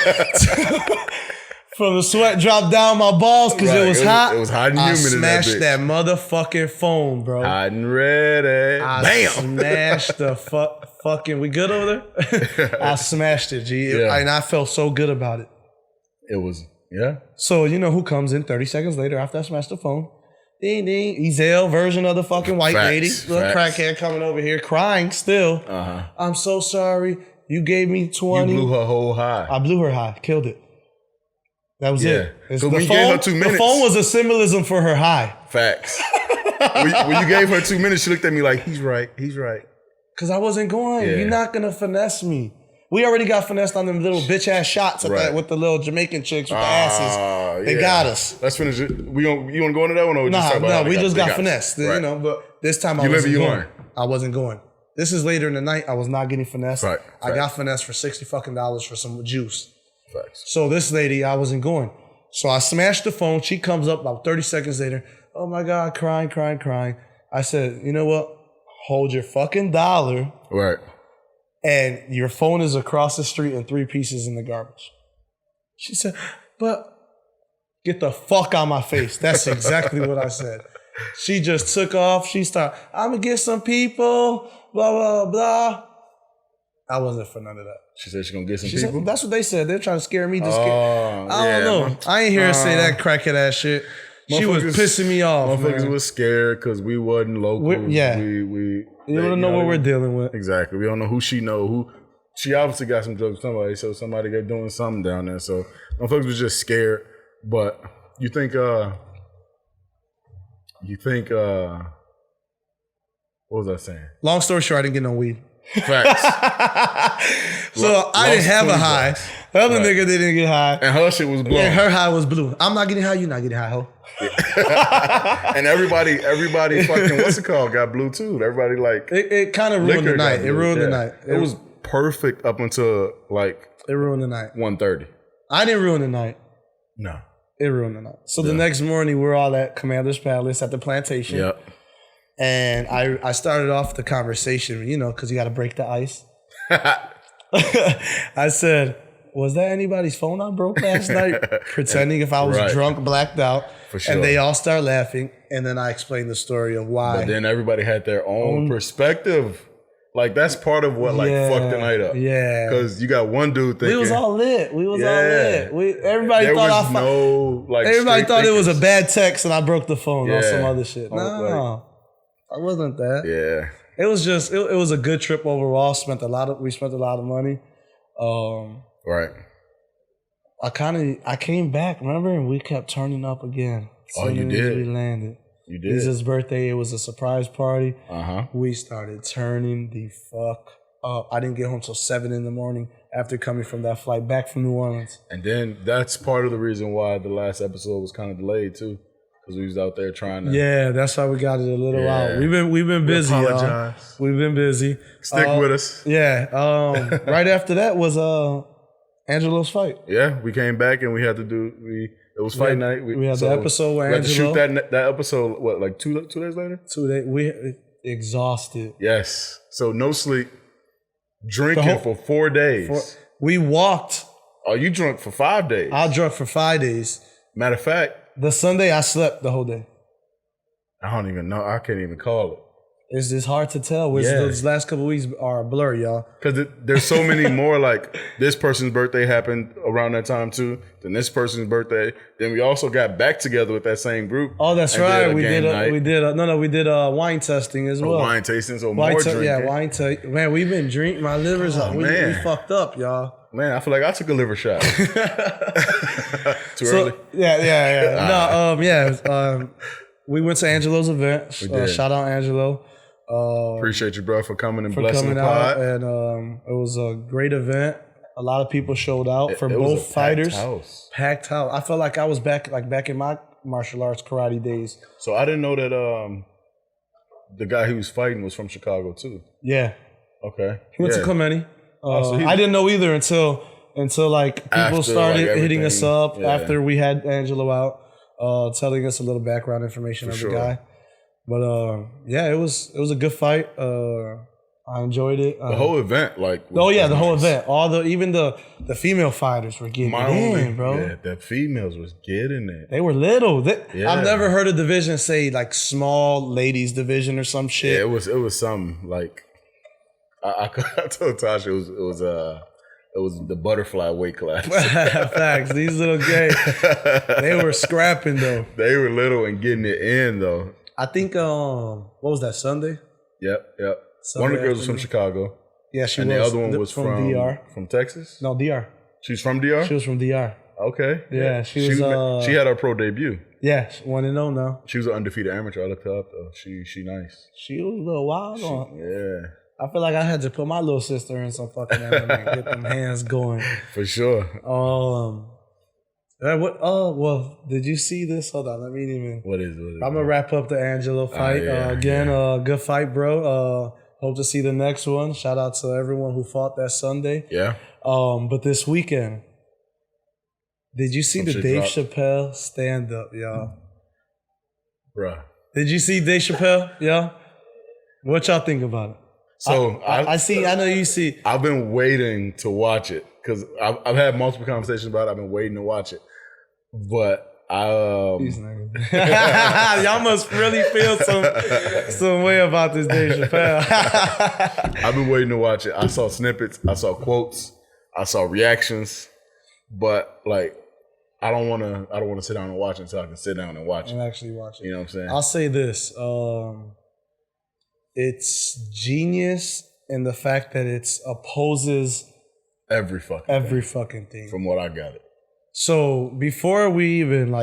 B: from the sweat dropped down my balls because it was hot.
A: It was hot and humid.
B: I smashed that motherfucking phone, bro.
A: Hot and ready.
B: Bam! Smashed the fucking. We good over there? I smashed it, G. And I felt so good about it.
A: It was, yeah.
B: So you know who comes in 30 seconds later after I smashed the phone? Ding ding. Ezel version of the fucking white lady. Little crackhead coming over here crying still. I'm so sorry. You gave me 20.
A: You blew her whole high.
B: I blew her high. Killed it. That was it.
A: So when you gave her 2 minutes.
B: The phone was a symbolism for her high.
A: Facts. when you gave her 2 minutes, she looked at me like, he's right. He's right.
B: Because I wasn't going. Yeah. You're not going to finesse me. We already got finessed on them little bitch ass shots with the little Jamaican chicks with the asses. They got us.
A: Let's finish it. You want to go into that one or just talk about
B: we just got finessed. Right. You know, but this time I wasn't going. I wasn't going. This is later in the night. I was not getting finessed. Right. I got finessed for $60 fucking for some juice.
A: Facts.
B: So this lady, I wasn't going. So I smashed the phone. She comes up about 30 seconds later. Oh my God, crying. I said, you know what? Hold your fucking dollar.
A: Right.
B: And your phone is across the street in 3 pieces in the garbage. She said, but get the fuck out of my face. That's exactly what I said. She just took off. She started, I'm going to get some people, blah, blah, blah. I wasn't for none of that.
A: She said she's going to get some people?
B: That's what they said. They're trying to scare me. I don't know. I ain't hear her say that crackhead ass shit. She was pissing me off.
A: Motherfuckers was scared because we wasn't local.
B: You don't know what we're dealing with.
A: Exactly. We don't know who she know. She obviously got some drugs with somebody, so somebody got doing something down there. So motherfuckers was just scared. But you think what was I saying?
B: Long story short, I didn't get no weed.
A: Facts.
B: So I didn't have a high. The other nigga didn't get high.
A: And her shit was blue.
B: And her high was blue. I'm not getting high, you not getting high, ho.
A: And everybody fucking, what's it called, got blue too. Everybody like.
B: It kind of ruined the night. It ruined the night.
A: It was perfect up until like.
B: It ruined the night.
A: 1:30.
B: I didn't ruin the night.
A: No.
B: It ruined the night. So the next morning, we're all at Commander's Palace at the plantation.
A: Yep.
B: And I started off the conversation, you know, because you got to break the ice. I said, was that anybody's phone I broke last night? Pretending if I was drunk, blacked out. For sure. And they all start laughing. And then I explained the story of why.
A: But then everybody had their own perspective. Like, that's part of what, fucked the night up. Yeah. Because you got one dude thinking.
B: We was all lit. Everybody thought it was a bad text and I broke the phone or some other shit. No. I wasn't that.
A: Yeah.
B: It was just it was a good trip overall. We spent a lot of money.
A: Right.
B: I came back, remember, and we kept turning up again.
A: You did.
B: We landed.
A: You did.
B: It was his birthday. It was a surprise party. We started turning the fuck up. I didn't get home till 7 a.m. after coming from that flight back from New Orleans.
A: And then that's part of the reason why the last episode was kind of delayed too. Because we was out there trying to.
B: Yeah, that's why we got it a little out. We've been busy, y'all. We've been busy.
A: Stick with us.
B: Yeah. Right after that was Angelo's fight.
A: Yeah, we came back and we had to do. It was fight night.
B: We had the episode where Angelo.
A: We had to shoot that episode. What, like 2 days later?
B: 2 days. We exhausted.
A: Yes. So no sleep, drinking for 4 days.
B: We walked.
A: Oh, you drunk for 5 days?
B: I drunk for 5 days.
A: Matter of fact.
B: The Sunday, I slept the whole day.
A: I don't even know. I can't even call it.
B: It's just hard to tell. Those last couple of weeks are a blur, y'all.
A: Because there's so many more, like, this person's birthday happened around that time, too. Then this person's birthday. Then we also got back together with that same group.
B: Oh, that's right. We did wine testing as well.
A: Wine tasting, so more drinking.
B: Yeah, wine tasting. Man, we've been drinking. My liver's up. We fucked up, y'all.
A: Man, I feel like I took a liver shot. Too early?
B: Yeah. We went to Angelo's event. Shout out Angelo.
A: Appreciate you, bro, for coming and blessing the pod.
B: And it was a great event. A lot of people showed out for both fighters. Packed house. I felt like I was back in my martial arts karate days.
A: So I didn't know that the guy he was fighting was from Chicago too.
B: Yeah.
A: Okay.
B: He went to Clemente. I didn't know either until like people started hitting us up after we had Angelo out, telling us a little background information of the guy. But it was a good fight. I enjoyed it.
A: The whole event, like.
B: The whole event. Even the female fighters were getting bro.
A: Yeah, the females was getting it.
B: They were little. I've never heard a division say like small ladies division or some shit.
A: Yeah, it was something like. I told Tasha it was the butterfly weight class.
B: Facts. These little gays, they were scrapping though.
A: They were little and getting it in though.
B: I think what was that, Sunday?
A: Yep.
B: Sunday
A: one of the girls was from Chicago.
B: Yeah, she
A: and
B: was.
A: And the other one was from
B: DR.
A: From Texas?
B: No, DR.
A: She's from DR?
B: She was from DR.
A: Okay.
B: Yeah, she
A: had her pro debut.
B: Yeah, 1-0 now.
A: She was an undefeated amateur. I looked her up though. She nice.
B: She was a little wild on.
A: Yeah.
B: I feel like I had to put my little sister in some fucking MMA, get them hands going.
A: For sure.
B: Did you see this? Hold on, let me even.
A: What is it?
B: I'm gonna wrap up the Angelo fight again. Good fight, bro. Hope to see the next one. Shout out to everyone who fought that Sunday.
A: Yeah.
B: But this weekend, did you see the Dave Chappelle stand up, y'all?
A: Bruh.
B: Did you see Dave Chappelle, y'all? What y'all think about it?
A: So
B: I know you see.
A: I've been waiting to watch it because I've had multiple conversations about it. I've been waiting to watch it, but y'all must really feel some way about this Dave Chappelle. I've been waiting to watch it. I saw snippets. I saw quotes. I saw reactions, but like I don't want to sit down and watch it until I can sit down and watch it
B: and actually watch it.
A: You know what I'm saying?
B: I'll say this. It's genius in the fact that it opposes
A: every
B: fucking thing.
A: From what I got it.
B: So before we even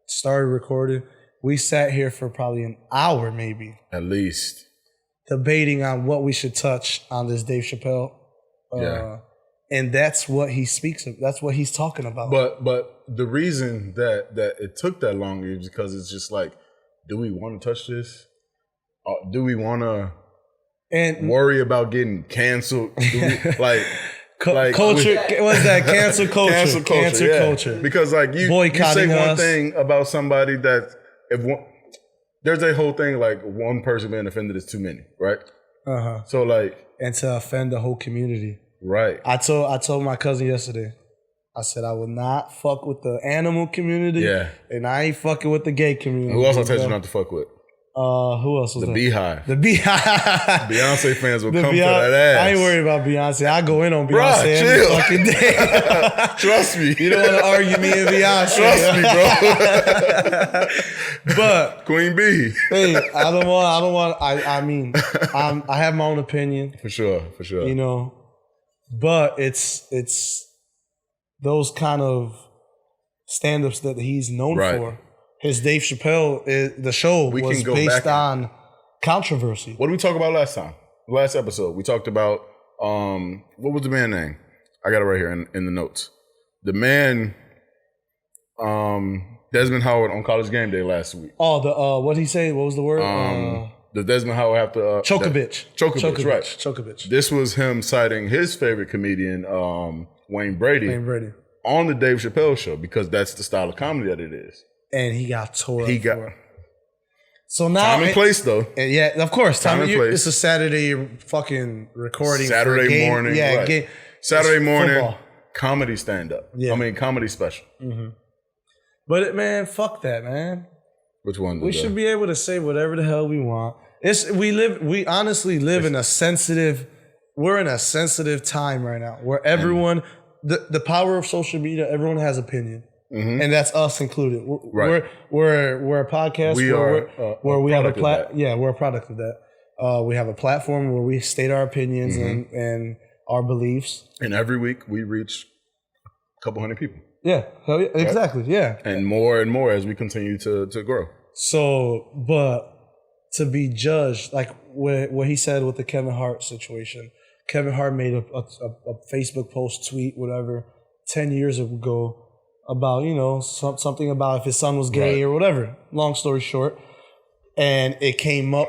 B: started recording, we sat here for probably an hour, maybe
A: at least,
B: debating on what we should touch on this Dave Chappelle. And that's what he speaks of. That's what he's talking about.
A: But the reason that it took that long is because it's just like, do we want to touch this? Do we want to worry about getting canceled? Do we,
B: culture? What's that? Cancel culture. Cancel culture.
A: Because you say one thing about somebody that there's a whole thing like one person being offended is too many, right? So
B: and to offend the whole community,
A: right?
B: I told my cousin yesterday. I said I will not fuck with the animal community, and I ain't fucking with the gay community.
A: Who else I told you not to fuck with?
B: Who else was
A: the
B: that?
A: Beehive.
B: The Beehive.
A: Beyonce fans will come for that ass.
B: I ain't worried about Beyonce. I go in on Beyonce every fucking day.
A: Trust me.
B: You don't want to argue me and Beyonce.
A: Trust me, bro.
B: But
A: Queen Bee.
B: Hey, I have my own opinion.
A: For sure.
B: You know, but it's those kind of stand-ups that he's known for. His Dave Chappelle, the show was based on controversy.
A: What did we talk about last time? Last episode, we talked about, what was the man's name? I got it right here in the notes. The man, Desmond Howard on College Game Day last week.
B: Oh, what did he say? What was the word?
A: Does Desmond Howard have to...
B: Chokovich,
A: right.
B: Chokovich.
A: This was him citing his favorite comedian, Wayne Brady. On the Dave Chappelle show because that's the style of comedy that it is.
B: And he got tore up. So now
A: time and place though.
B: Yeah, of course.
A: Time and place.
B: It's a Saturday fucking recording.
A: Saturday morning.
B: Yeah,
A: right. Saturday morning.
B: Football.
A: Comedy stand up. Yeah. I mean comedy special.
B: Mm-hmm. But man, fuck that, man.
A: Which one?
B: We should be able to say whatever the hell we want. We honestly live in a sensitive. We're in a sensitive time right now where everyone, the power of social media, everyone has opinion. Mm-hmm. And that's us included. We're a podcast where we have a we're a product of that. We have a platform where we state our opinions and our beliefs.
A: And every week we reach a couple hundred people.
B: Yeah, exactly. Right? Yeah,
A: and more as we continue to grow.
B: So, but to be judged, like what he said with the Kevin Hart situation. Kevin Hart made a Facebook post, tweet, whatever, 10 years ago. About, something about if his son was gay or whatever. Long story short. And it came up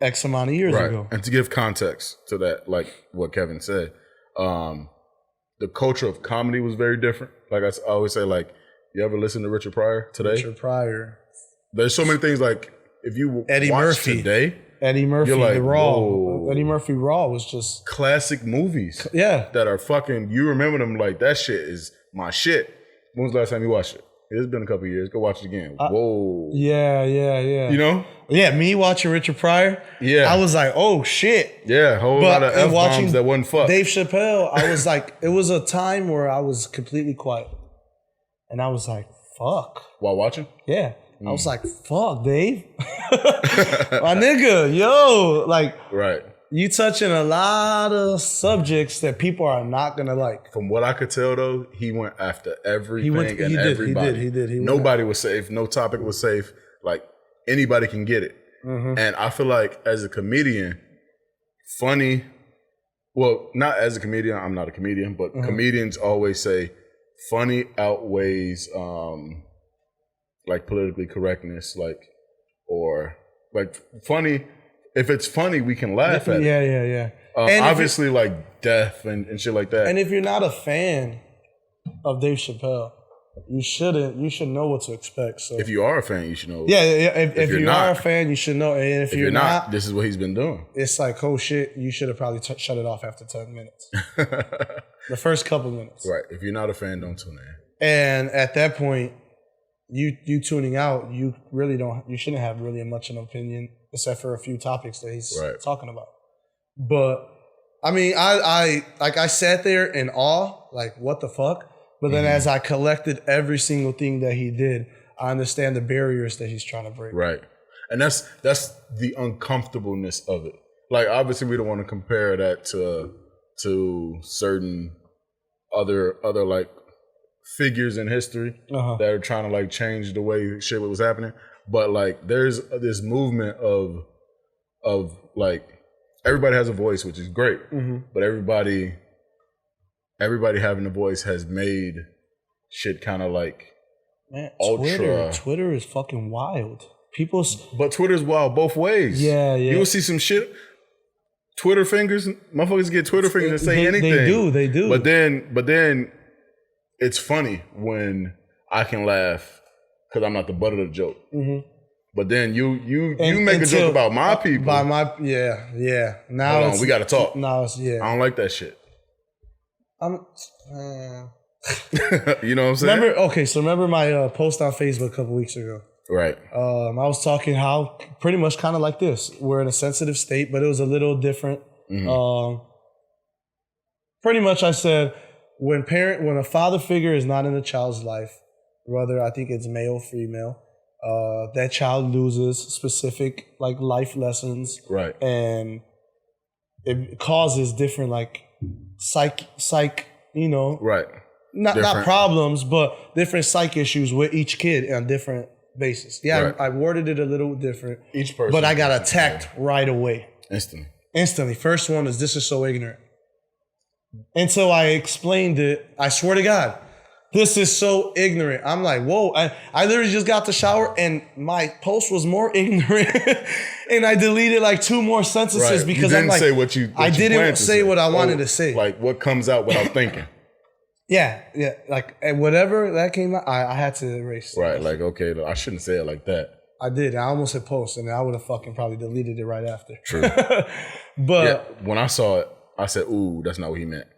B: X amount of years ago.
A: And to give context to that, like what Kevin said, the culture of comedy was very different. Like I always say, like, you ever listen to Richard Pryor today?
B: Richard Pryor.
A: There's so many things like, if you
B: Eddie
A: watch
B: Murphy
A: today.
B: Eddie Murphy,
A: like,
B: The Raw.
A: whoa.
B: Eddie Murphy Raw was just
A: classic movies.
B: Yeah.
A: That are fucking, you remember them like, that shit is my shit. When was the last time you watched it? It's been a couple of years. Go watch it again. Whoa.
B: Yeah.
A: You know?
B: Yeah, me watching Richard Pryor.
A: Yeah.
B: I was like, oh shit.
A: Yeah, a whole lot of F-bombs that wasn't fuck.
B: Dave Chappelle, I was like, it was a time where I was completely quiet. And I was like, fuck.
A: While watching?
B: Yeah. I was like, fuck, Dave. My nigga, yo. Like,
A: right.
B: You touching a lot of subjects that people are not gonna like.
A: From what I could tell, though, he went after everything and everybody.
B: He did.
A: Nobody was safe. No topic was safe. Like, anybody can get it. Mm-hmm. And I feel like as a comedian, funny. Well, not as a comedian. I'm not a comedian, but comedians always say funny outweighs like politically correctness, or like funny. If it's funny, we can laugh at it.
B: Yeah.
A: Obviously, like death and shit like that.
B: And if you're not a fan of Dave Chappelle, you should know what to expect. So
A: if you are a fan, you should know.
B: Yeah. If you are a fan, you should know. And if you're not,
A: this is what he's been doing.
B: It's like, oh shit, you should have probably shut it off after 10 minutes. The first couple minutes.
A: Right. If you're not a fan, don't tune in.
B: And at that point, you tuning out, you shouldn't have really much of an opinion, except for a few topics that he's talking about. But I mean, I sat there in awe, like, what the fuck? But then as I collected every single thing that he did, I understand the barriers that he's trying to break.
A: Right. And that's the uncomfortableness of it. Like, obviously we don't want to compare that to certain other like figures in history that are trying to like change the way shit was happening. But like, there's this movement of like, everybody has a voice, which is great. But everybody having a voice has made shit kind of like ultra.
B: Twitter is fucking wild.
A: But Twitter's wild both ways.
B: Yeah.
A: You will see some shit. Twitter fingers, motherfuckers get Twitter fingers and say anything.
B: They do.
A: But then it's funny when I can laugh because I'm not the butt of the joke. But then you make a joke about my people.
B: Yeah. Now
A: hold on, we gotta talk.
B: Now it's
A: I don't like that shit.
B: You
A: know what I'm saying?
B: Remember my post on Facebook a couple weeks ago.
A: Right.
B: I was talking how pretty much kind of like this. We're in a sensitive state, but it was a little different. Pretty much I said, when a father figure is not in a child's life, whether I think it's male or female, that child loses specific like life lessons.
A: Right.
B: And it causes different like psych, you know.
A: Right.
B: Not problems, but different psych issues with each kid on different basis. Yeah, right. I worded it a little different.
A: Each person.
B: But I got attacked right away.
A: Instantly.
B: First one is, this is so ignorant. Until I explained it, I swear to God, this is so ignorant. I'm like, whoa. I literally just got the shower and my post was more ignorant. And I deleted like 2 more sentences because I'm like, I didn't say what I wanted to say.
A: Like what comes out without thinking.
B: Yeah. Like, and whatever that came out, I had to erase.
A: Right. Like, okay, I shouldn't say it like that.
B: I did. I almost hit post and I would have fucking probably deleted it right after.
A: True.
B: But
A: when I saw it, I said, ooh, that's not what he meant.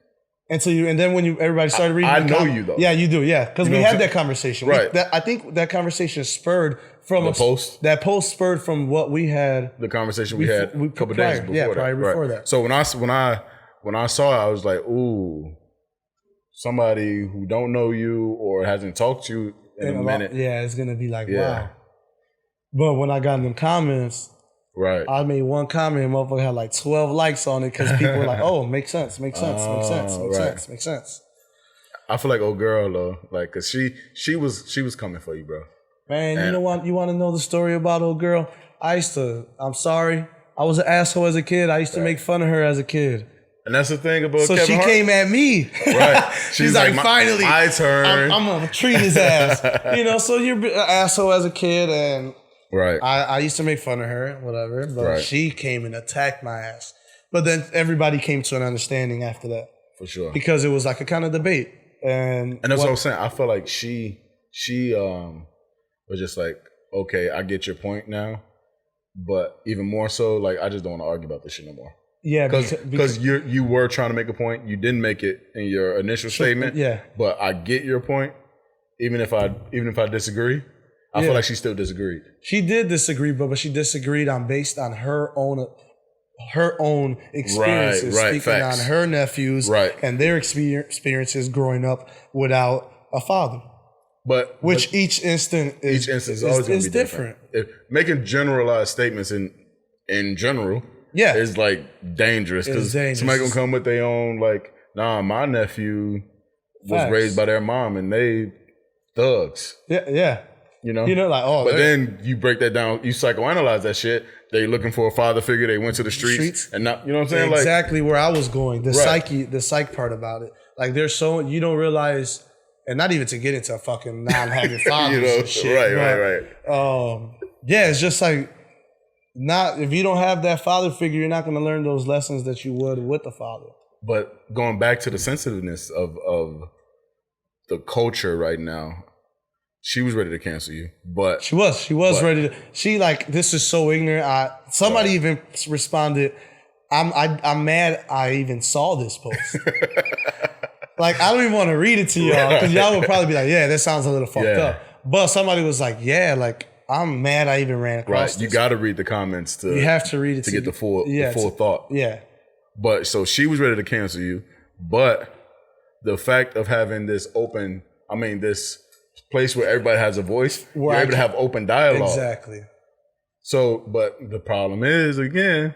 B: And then when everybody started reading,
A: I know you though.
B: Yeah, you do. Yeah, because we had that conversation.
A: Right.
B: I think that conversation spurred from
A: the post.
B: That post spurred from what we had.
A: The conversation we had a couple days before.
B: Yeah, probably before that.
A: So when I saw it, I was like, ooh, somebody who don't know you or hasn't talked to you in a minute.
B: Yeah, it's gonna be like, wow. But when I got in the comments.
A: Right.
B: I made one comment and motherfucker had like 12 likes on it because people were like, oh, makes sense. I
A: feel like old girl though, like, cause she was coming for you, bro.
B: Man, you know what? You want to know the story about old girl? I'm sorry. I was an asshole as a kid. I used to make fun of her as a kid.
A: And that's the thing about
B: Kevin
A: Hart.
B: Came at me.
A: Right.
B: She's like, finally,
A: my turn.
B: I'm going to treat his ass. So you're an asshole as a kid and...
A: Right.
B: I used to make fun of her, whatever, but she came and attacked my ass. But then everybody came to an understanding after that.
A: For sure.
B: Because it was like a kind of debate. And
A: that's what I'm saying. I feel like she was just like, okay, I get your point now. But even more so, like, I just don't want to argue about this shit no more.
B: Yeah,
A: because you were trying to make a point. You didn't make it in your initial statement.
B: Yeah.
A: But I get your point. Even if I disagree, I feel like she still disagreed. She
B: did disagree, but she disagreed based on her own experiences, speaking
A: facts.
B: on her nephews and their experiences growing up without a father. But each instance is always going to be different.
A: Making generalized statements in general is like dangerous, because somebody gonna come with their own, like, nah, my nephew was raised by their mom and they thugs.
B: Yeah.
A: You know,
B: like, oh,
A: but then you break that down, you psychoanalyze that shit. They looking for a father figure. They went to the streets and not, you know what I'm saying?
B: Exactly where I was going. The psych part about it. Like, there's you don't realize, and not even to get into fucking non-having fathers and shit. Right. Yeah, it's just like, if you don't have that father figure, you're not going to learn those lessons that you would with the father.
A: But going back to the sensitiveness of the culture right now, she was ready to cancel you, but
B: she was ready to. She like, this is so ignorant. Somebody even responded, I'm mad I even saw this post. Like, I don't even want to read it to y'all, because y'all would probably be like, yeah, that sounds a little fucked up. But somebody was like, yeah, like, I'm mad I even ran across this.
A: You got to read the comments you
B: have to read it
A: to get the full thought.
B: Yeah.
A: But so she was ready to cancel you, but the fact of having this this place where everybody has a voice, you're able to have open dialogue.
B: Exactly.
A: So, but the problem is, again,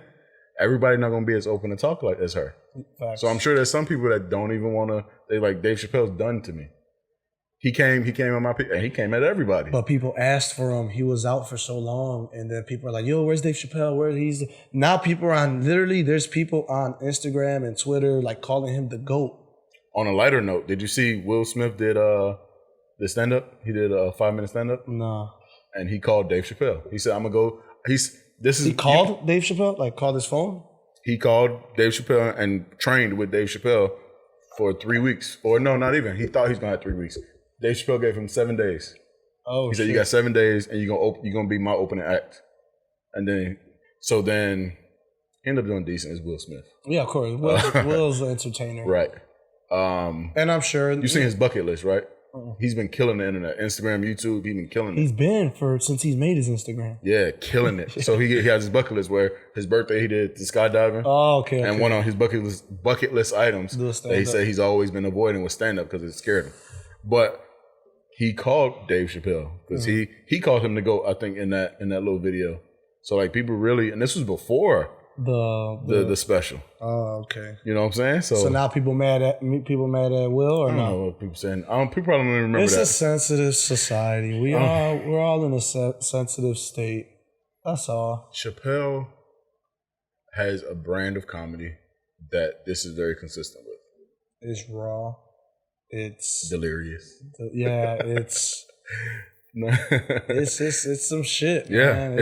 A: everybody's not going to be as open to talk like as her. Facts. So I'm sure there's some people that don't even want to. They like, Dave Chappelle's done to me. He came on my and he came at everybody.
B: But people asked for him. He was out for so long, and then people are like, "Yo, where's Dave Chappelle? Now people are on. Literally, there's people on Instagram and Twitter like calling him the GOAT."
A: On a lighter note, did you see Will Smith did the stand up? He did a 5-minute stand up.
B: No.
A: And he called Dave Chappelle. He said, "I'm gonna go."
B: He called Dave Chappelle, like called his phone.
A: He called Dave Chappelle and trained with Dave Chappelle for 3 weeks, or no, not even. He thought he was gonna have 3 weeks. Dave Chappelle gave him 7 days.
B: Oh,
A: he said, "You got 7 days, and you're gonna be my opening act." And then he ended up doing decent as Will Smith.
B: Yeah, of course. Will's an entertainer,
A: right?
B: And I'm sure
A: you've seen his bucket list, right? He's been killing the internet, Instagram, YouTube. He's been killing it.
B: He's been since he's made his Instagram.
A: Yeah, killing it. So he has his bucket list where his birthday he did the skydiving.
B: Oh, okay.
A: And one of his bucket list items that he said he's always been avoiding was stand up because it scared him. But he called Dave Chappelle because he called him to go, I think, in that little video. So like, people really, and this was before the special.
B: Oh, okay.
A: You know what I'm saying? So
B: now people mad at Will, or
A: I don't know what people saying. People probably don't remember
B: it's
A: that.
B: It's a sensitive society. We're all in a sensitive state. That's all.
A: Chappelle has a brand of comedy that this is very consistent with.
B: It's raw. It's
A: delirious.
B: It's some shit.
A: Yeah,
B: man.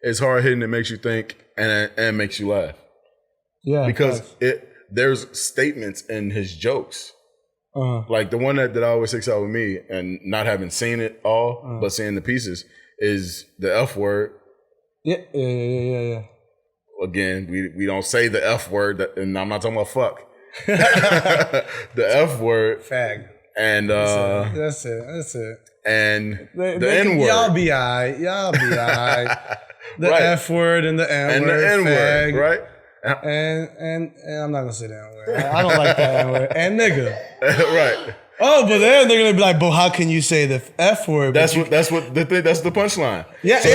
A: It's hard hitting. It makes you think and makes you laugh.
B: Yeah,
A: because there's statements in his jokes. Like the one that always sticks out with me, and not having seen it all, but seeing the pieces, is the F word.
B: Yeah.
A: Again, we don't say the F word, and I'm not talking about fuck. The F word,
B: fag,
A: and
B: that's it.
A: And the N word.
B: Y'all be alright. The F word and the N word,
A: and the N word, right?
B: And I'm not gonna say the N word. I don't like that N word. And nigga,
A: right?
B: Oh, but then they're gonna be like, "But how can you say the F word?"
A: That's the punchline.
B: Yeah.
A: So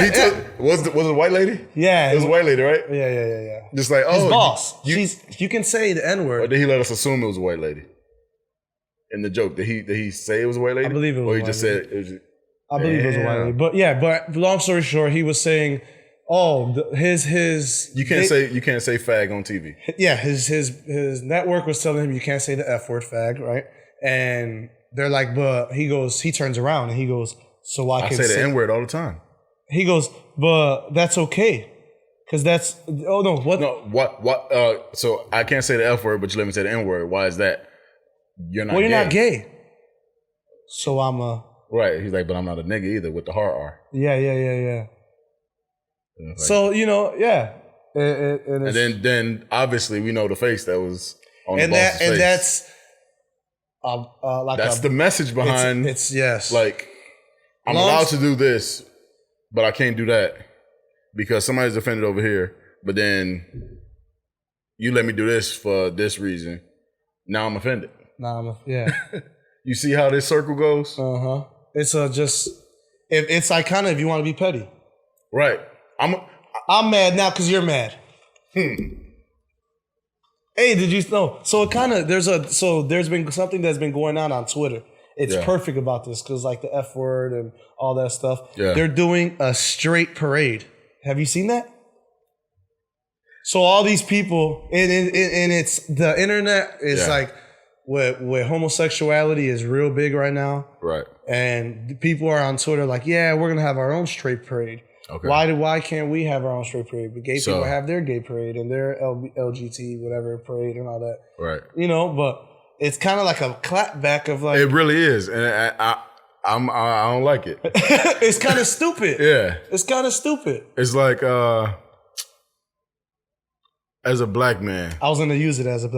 A: was it a white lady?
B: Yeah,
A: it was a white lady, right?
B: Yeah.
A: Just like,
B: his boss. You can say the N word.
A: Or did he let us assume it was a white lady? In the joke, did he say it was a white lady?
B: I believe it was.
A: Or he just said it was.
B: I believe it was a white lady. But long story short, he was saying, his.
A: You can't say fag on TV.
B: Yeah, his network was telling him you can't say the F word, fag, right? And they're like, but he turns around and he goes, so why can't
A: I say the N word all the time.
B: He goes, but that's okay. Cause that's,
A: what? So I can't say the F word, but you let me say the N word. Why is that? You're not
B: gay. So I'm
A: right. He's like, but I'm not a nigga either with the hard R.
B: Yeah.
A: Like,
B: so, yeah.
A: And then obviously we know the face that was on the boss's face.
B: And that's like
A: that's the message behind.
B: It's yes.
A: Like, I'm allowed to do this, but I can't do that because somebody's offended over here. But then you let me do this for this reason. Now I'm offended.
B: Yeah.
A: You see how this circle goes?
B: It's it's like kind of if you want to be petty,
A: right?
B: I'm mad now because you're mad. Hey, did you know? So it kind of there's been something that's been going on Twitter. It's perfect about this because like the F word and all that stuff. Yeah. They're doing a straight parade. Have you seen that? So all these people and it's the internet is like where homosexuality is real big right now. Right. And people are on Twitter like, yeah, we're gonna have our own straight parade. Okay. Why can't we have our own straight parade? But gay people have their gay parade and their LGBT whatever parade and all that. Right. But it's kind of like a clapback of like.
A: It really is, and I don't like it.
B: It's kind of stupid. Yeah. It's kind of stupid.
A: It's like as a black man.
B: I was gonna use it as a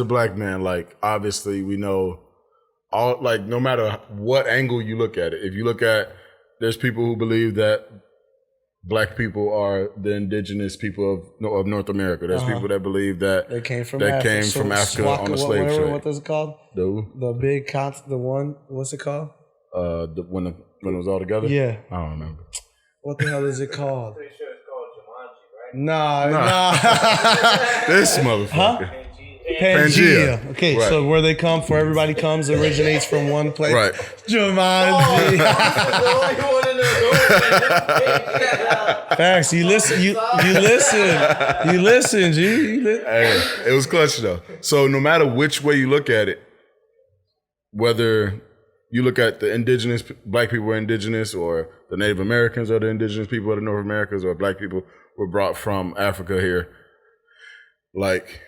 A: black man. Like obviously we know all like no matter what angle you look at it. If you look at there's people who believe that black people are the indigenous people of North America. There's people that believe that
B: they came from Africa
A: on the slave trade.
B: What is it called? The big the one. What's it called?
A: When it was all together. Yeah, I don't remember.
B: What the hell is it called?
C: Pretty sure it's called Jumanji, right?
B: Nah.
A: This motherfucker. Huh?
B: Pangea. Okay, right. So where they come, for everybody comes, originates from one place.
A: Right.
B: Jumanji. Facts. You listen, G.
A: Hey, it was clutch though. So no matter which way you look at it, whether you look at the indigenous black people were indigenous, or the Native Americans are the indigenous people of the North Americas, or black people were brought from Africa here, like.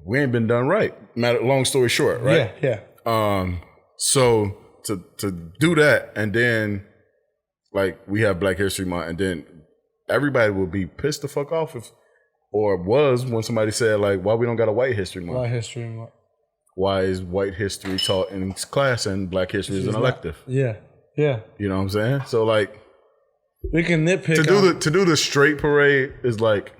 A: We ain't been done right. Long story short, right?
B: Yeah.
A: So to do that, and then like we have Black History Month, and then everybody will be pissed the fuck off when somebody said like, why we don't got a White History Month?
B: White History Month.
A: Why is white history taught in class and Black history is an elective?
B: Yeah.
A: You know what I'm saying? So like,
B: we can nitpick
A: to do the straight parade is like,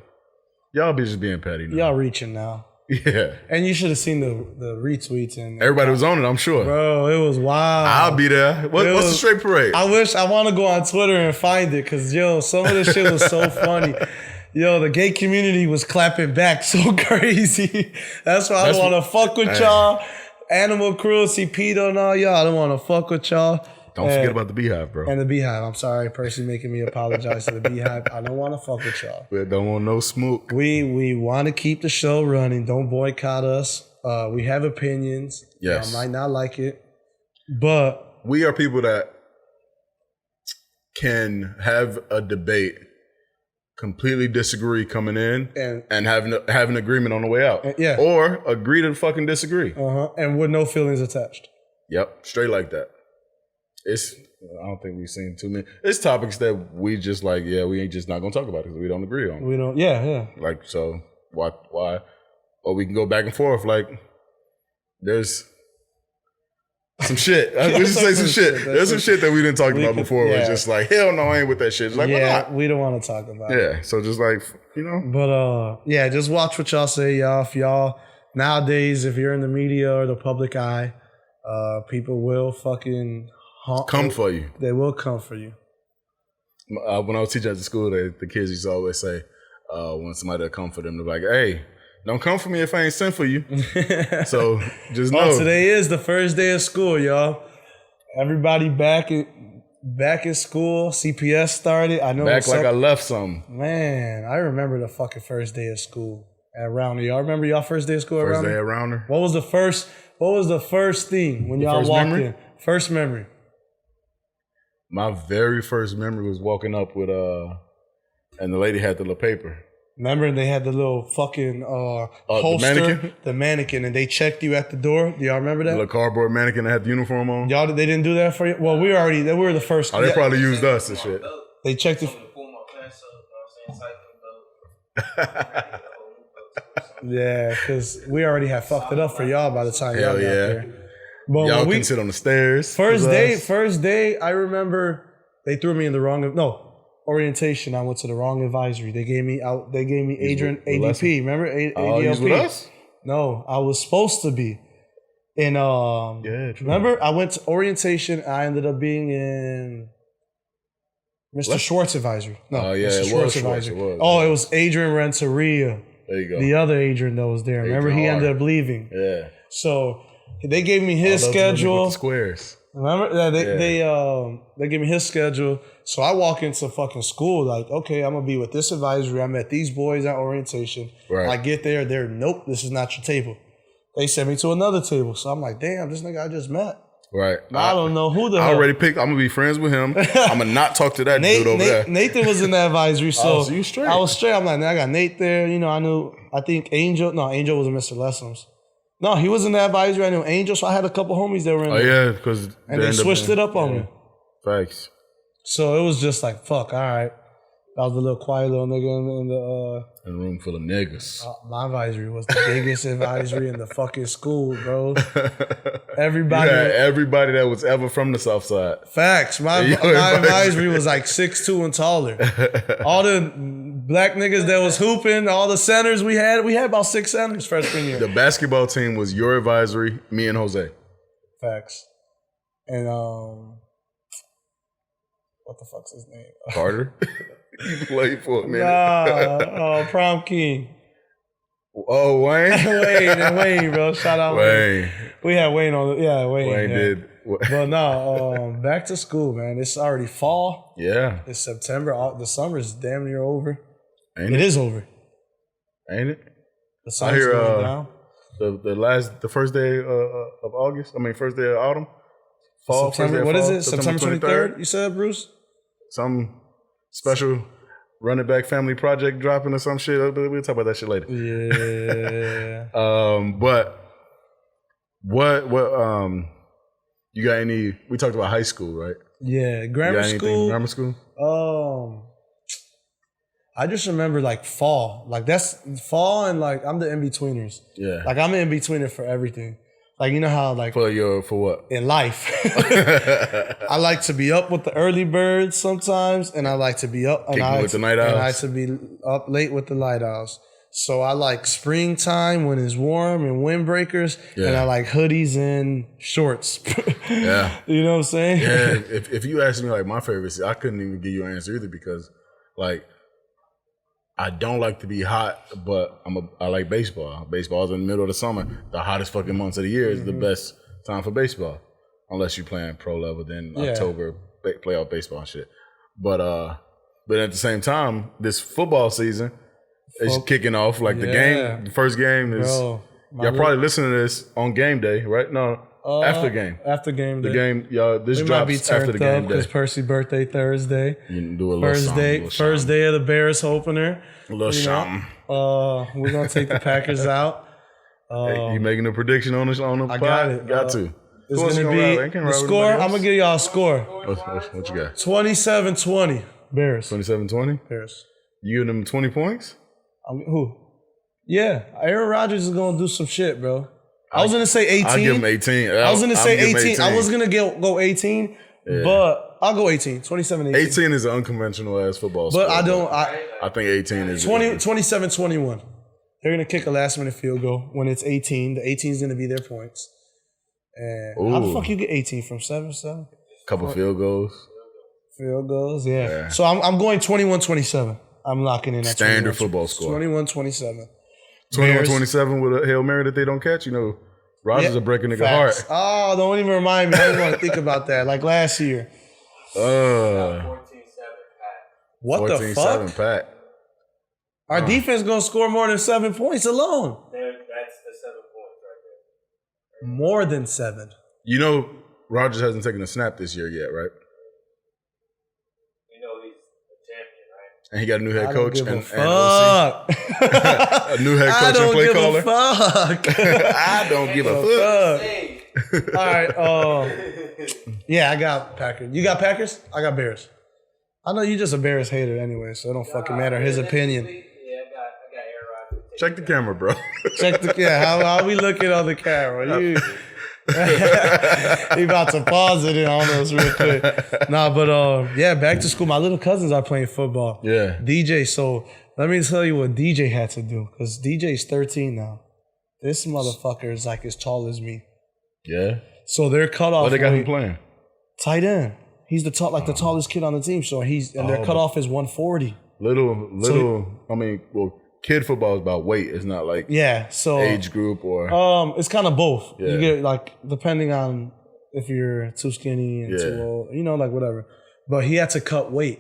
A: y'all be just being petty now.
B: Y'all reaching now.
A: Yeah.
B: And you should have seen the retweets and
A: everybody was on it, I'm sure.
B: Bro, it was wild.
A: I'll be there. What's the straight parade?
B: I want to go on Twitter and find it because some of this shit was so funny. The gay community was clapping back so crazy. That's why I don't want to fuck with y'all. Animal cruelty, pedo and all y'all. I don't want to fuck with y'all.
A: Don't forget about the Beehive, bro.
B: And the Beehive. I'm sorry, Percy making me apologize to the Beehive. I don't want to fuck with y'all.
A: We don't want no smoke.
B: We want to keep the show running. Don't boycott us. We have opinions.
A: Yes.
B: I might not like it, but
A: we are people that can have a debate, completely disagree coming in, and have an agreement on the way out. Or agree to fucking disagree.
B: And with no feelings attached.
A: Yep. Straight like that. I don't think we've seen too many. It's topics that we just like, we ain't just not gonna talk about it because we don't agree on.
B: We don't, yeah.
A: Like, so why? Or we can go back and forth. Like, there's some shit. We just say some shit. There's some shit that we didn't talk about before. It's just like, hell no, I ain't with that shit. It's like, why not?
B: We don't want to talk about it.
A: Yeah, so just like,
B: But just watch what y'all say, y'all. If y'all nowadays, if you're in the media or the public eye, people will fucking
A: come for you.
B: They will come for you.
A: When I was teaching at the school, the kids used to always say, when somebody would come for them, they're like, hey, don't come for me if I ain't sent for you. So just know.
B: Today is the first day of school, y'all. Everybody back in school. CPS started. I know.
A: Back like I left something.
B: Man, I remember the fucking first day of school at Rounder. Y'all remember y'all first day of school at Rounder?
A: First day at Rounder.
B: What was the first thing when y'all walked in? First memory.
A: My very first memory was walking up with and the lady had the little paper.
B: Remember, they had the little fucking holster, the mannequin, and they checked you at the door. Do y'all remember that?
A: The little cardboard mannequin that had the uniform on.
B: Y'all, they didn't do that for you. Well, they were the first.
A: They probably used us and shit.
B: They checked it. Yeah, because we already had fucked it up for y'all by the time y'all got there. But
A: y'all can sit on the stairs.
B: First day, I remember they threw me in the wrong. Orientation. I went to the wrong advisory. They gave me Adrian ADP. Remember ADLP?
A: He was with us?
B: No, I was supposed to be. And remember, I went to orientation. I ended up being in Mr. Schwartz advisory. No, Mr. Schwartz advisory. It was Adrian Renteria.
A: There you go.
B: The other Adrian that was there. Remember, he ended up leaving.
A: Yeah.
B: So they gave me his schedule.
A: Squares.
B: Remember, they gave me his schedule. So I walk into fucking school like, okay, I'm gonna be with this advisory. I met these boys at orientation. Right. I get there, they're nope, this is not your table. They sent me to another table. So I'm like, damn, this nigga I just met.
A: Right.
B: I don't know who the hell.
A: I already picked. I'm gonna be friends with him. I'm gonna not talk to that dude over there.
B: Nathan was in the advisory, so
A: you straight.
B: I was straight. I'm like, I got Nate there. You know, I think Angel was Mr. Lessons. No, he was in the advisory. I knew Angel, so I had a couple homies that were in there.
A: Oh yeah, because
B: they switched it up on me.
A: Thanks.
B: So it was just like, fuck, all right. That was the little quiet little nigga in the
A: a room full of niggas.
B: My advisory was the biggest advisory in the fucking school, bro. Everybody
A: that was ever from the South Side.
B: Facts. My advisory was like 6'2" and taller. All the black niggas that was hooping, all the centers we had about 6 centers freshman year.
A: The basketball team was your advisory, me and Jose.
B: Facts. And what the fuck's his name?
A: Carter? You played for a minute.
B: Nah, prom king.
A: Oh, Wayne?
B: Wayne, bro. Shout out Wayne. We had Wayne on Wayne.
A: Wayne did.
B: But no, back to school, man. It's already fall.
A: Yeah.
B: It's September. The summer is damn near over.
A: Ain't it?
B: It is over.
A: Ain't it?
B: The sun's going down.
A: The first day of August. first day of autumn. Fall.
B: September. What is it? September 23rd. You said, Bruce?
A: Some special running back family project dropping or some shit. We'll talk about that shit later.
B: Yeah.
A: But what you got any? We talked about high school, right?
B: Yeah, grammar school.
A: Grammar school.
B: I just remember like fall, like that's fall, and like I'm the in betweeners.
A: Yeah,
B: like I'm an in betweener for everything. Like, you know how like
A: for what
B: in life, I like to be up with the early birds sometimes, and I like to be up
A: with the night owls.
B: And I like to be up late with the light owls. So I like springtime when it's warm and windbreakers, and I like hoodies and shorts.
A: Yeah,
B: you know what I'm saying?
A: Yeah. If you ask me like my favorites, I couldn't even give you an answer either because like I don't like to be hot, but I like baseball. Baseball's in the middle of the summer. The hottest fucking months of the year is the best time for baseball, unless you're playing pro level. Then October playoff baseball and shit. But at the same time, this football season is kicking off. Like the first game is. Bro, y'all probably listening to this on game day, right? No, after game.
B: After game day.
A: The game, y'all. This
B: we
A: drops
B: might be
A: after the game day.
B: Because Percy's birthday Thursday.
A: You can do a little something.
B: First day of the Bears opener.
A: A little something.
B: We're gonna take the Packers out.
A: Hey, you making a prediction on the
B: I got it.
A: Got to.
B: It's gonna be the score. I'm gonna give y'all a score.
A: What you got?
B: 27-20 Bears.
A: 27-20
B: Bears.
A: You giving them 20 points?
B: Who? Yeah, Aaron Rodgers is gonna do some shit, bro. I was gonna say 18.
A: I'll give him 18.
B: I was gonna say 18. I was gonna go 18, but I'll go 18. 27-18.
A: 18 is an unconventional ass football sport.
B: But
A: I think 18 is
B: 27-21. They're gonna kick a last minute field goal when it's 18. The 18 is gonna be their points. And how the fuck you get 18 from 7-7?
A: Couple field goals.
B: Field goals, yeah. So I'm going 21-27. I'm locking in that
A: standard football score.
B: 21-27.
A: 21-27 with a Hail Mary that they don't catch. You know, Rodgers are breaking nigga heart.
B: Oh, don't even remind me. I didn't want to think about that. Like last year.
C: 14-7 Pat.
B: What the fuck?
A: 14-7 Pat.
B: Our defense gonna score more than 7 points alone.
C: That's the 7 points right there.
B: More than 7.
A: You know, Rodgers hasn't taken a snap this year yet, right?
C: You know he's a champion, right?
A: And he got a new head coach and
B: fuck.
A: a new head coach and play caller.
B: Fuck.
A: I don't give a
B: fuck. All right. Yeah, I got Packers. You got Packers? I got Bears. I know you just a Bears hater anyway, so it don't fucking matter his opinion.
C: Yeah, I got
A: Check the camera, bro.
B: Check the camera. How we looking on the camera? You he about to pause it on us real quick. Nah, but yeah, back to school. My little cousins are playing football.
A: Yeah.
B: DJ, so let me tell you what DJ had to do. Because DJ's 13 now. This motherfucker is like as tall as me.
A: Yeah.
B: So they're cut off.
A: What they got him playing?
B: Tight end. He's the tallest kid on the team. So their cutoff is 140.
A: Kid football is about weight. It's not like age group or
B: it's kind of both. Yeah. You get like depending on if you're too skinny and too old, like whatever. But he had to cut weight.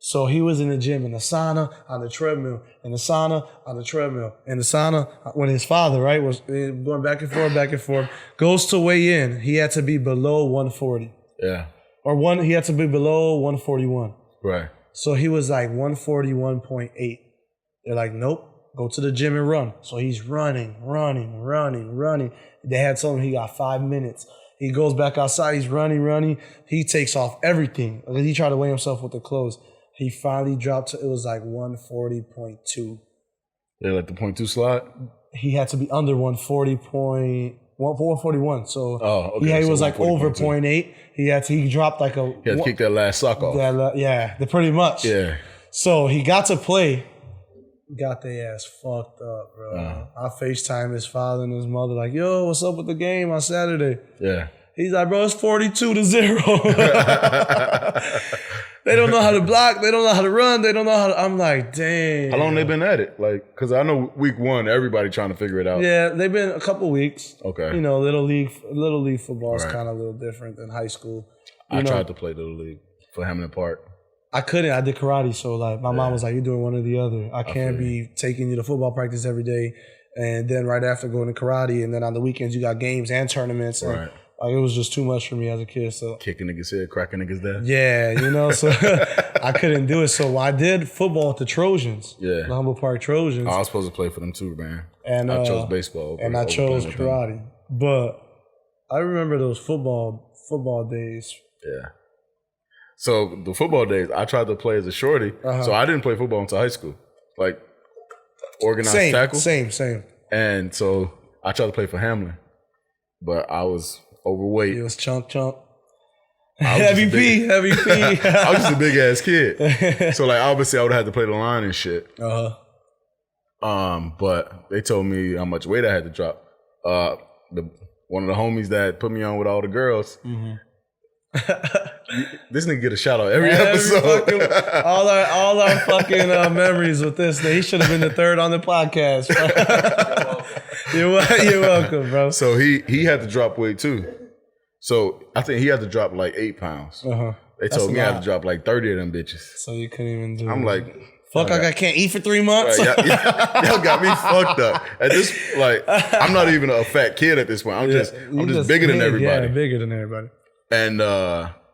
B: So he was in the gym in the sauna, on the treadmill, in the sauna, on the treadmill, in the sauna. When his father, right, was going back and forth, goes to weigh in, he had to be below 140.
A: Yeah.
B: He had to be below 141.
A: Right.
B: So he was like 141.8. They're like, nope, go to the gym and run. So he's running. They had told him he got 5 minutes. He goes back outside, he's running. He takes off everything. He tried to weigh himself with the clothes. He finally dropped it was like 140.2.
A: They let the 0.2 slide?
B: He had to be under 141. So he was like over 0.8. He dropped like a...
A: He had to kick that last sock off.
B: Pretty much.
A: Yeah.
B: So he got to play. Got their ass fucked up, bro. I FaceTime his father and his mother like, yo, what's up with the game on Saturday?
A: Yeah.
B: He's like, bro, it's 42-0. They don't know how to block. They don't know how to run. They don't know how to... I'm like, dang.
A: How long they been at it? Like, because I know week 1, everybody trying to figure it out.
B: Yeah, they've been a couple weeks.
A: Okay.
B: Little league football is kind of a little different than high school.
A: I tried to play Little League for Hamlin Park.
B: I couldn't. I did karate, so like my mom was like, "You're doing one or the other. I can't be taking you to football practice every day, and then right after going to karate, and then on the weekends you got games and tournaments." Right. And, like, it was just too much for me as a kid. So
A: kicking niggas' head, cracking niggas' death.
B: Yeah, so I couldn't do it. So I did football with the Trojans. Yeah, the Humboldt Park Trojans.
A: I was supposed to play for them too, man.
B: And
A: I chose baseball.
B: And I chose karate. But I remember those football days.
A: Yeah. So the football days, I tried to play as a shorty. So I didn't play football until high school. Like organized tackle.
B: Same.
A: And so I tried to play for Hamlin. But I was overweight.
B: It was chunk. Heavy P.
A: I was just a big ass kid. So like obviously I would have had to play the line and shit. But they told me how much weight I had to drop. One of the homies that put me on with all the girls. Mm-hmm. This nigga get a shout out every episode.
B: All our fucking memories with this. He should have been the third on the podcast. You're welcome, bro.
A: So he had to drop weight too. So I think he had to drop like 8 pounds. They told me I had to drop like 30 of them bitches.
B: So you couldn't even do it.
A: I'm like,
B: fuck, I can't eat for 3 months.
A: Right, y'all got me fucked up. At this, like, I'm not even a fat kid at this point. I'm just bigger than everybody.
B: Yeah, bigger than everybody.
A: And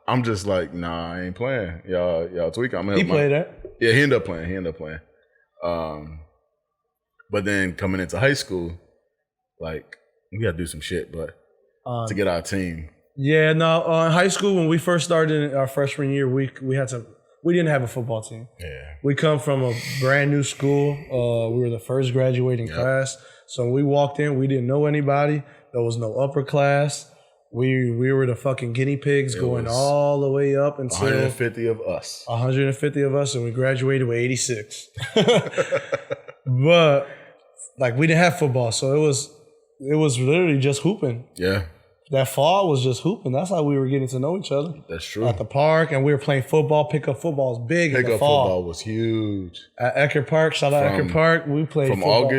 A: I'm just like, nah, I ain't playing. Y'all tweaking.
B: He played that?
A: Yeah, he ended up playing. But then coming into high school, like, we got to do some shit, but to get our team.
B: Yeah, no, in high school, when we first started in our freshman year, we didn't have a football team.
A: Yeah.
B: We come from a brand new school. We were the first graduating class. So when we walked in, we didn't know anybody. There was no upper class. We were the fucking guinea pigs going all the way up until
A: 150 of us.
B: 150 of us, and we graduated with 86. But like we didn't have football, so it was literally just hooping.
A: Yeah.
B: That fall was just hooping. That's how we were getting to know each other.
A: That's true.
B: At the park, and we were playing football. Pickup football was big in the fall.
A: Pickup football was huge.
B: At Eckerd Park, shout out Eckerd Park, we played
A: from
B: football.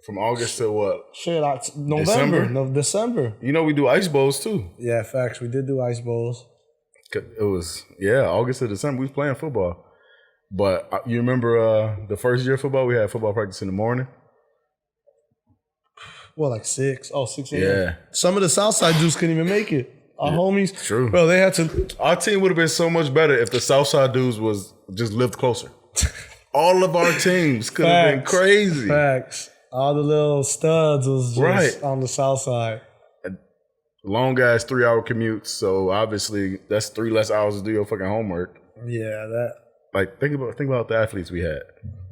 A: From August to what?
B: Shit, November. December.
A: You know we do ice bowls too.
B: Yeah, facts. We did do ice bowls.
A: It was, August to December. We was playing football. But you remember the first year of football, we had football practice in the morning?
B: Well, like 6 a.m.
A: Yeah.
B: Some of the Southside dudes couldn't even make it. Our homies.
A: True.
B: Bro, they had to.
A: Our team would have been so much better if the Southside dudes was just lived closer. All of our teams could have been crazy.
B: Facts. All the little studs was just on the south side.
A: Long ass 3-hour commutes, so obviously that's 3 less hours to do your fucking homework.
B: Yeah, that.
A: Like think about the athletes we had.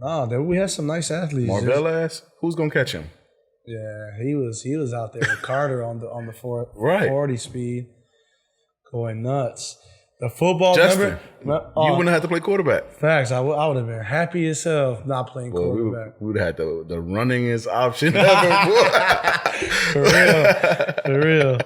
B: Oh, we had some nice athletes.
A: Marvell ass. Who's gonna catch him?
B: Yeah, he was out there with Carter on the 40 speed, going nuts. The football,
A: Justin,
B: remember?
A: You wouldn't have to play quarterback.
B: Facts. I would have been happy as hell not playing quarterback.
A: We would have had the runningest option
B: For real.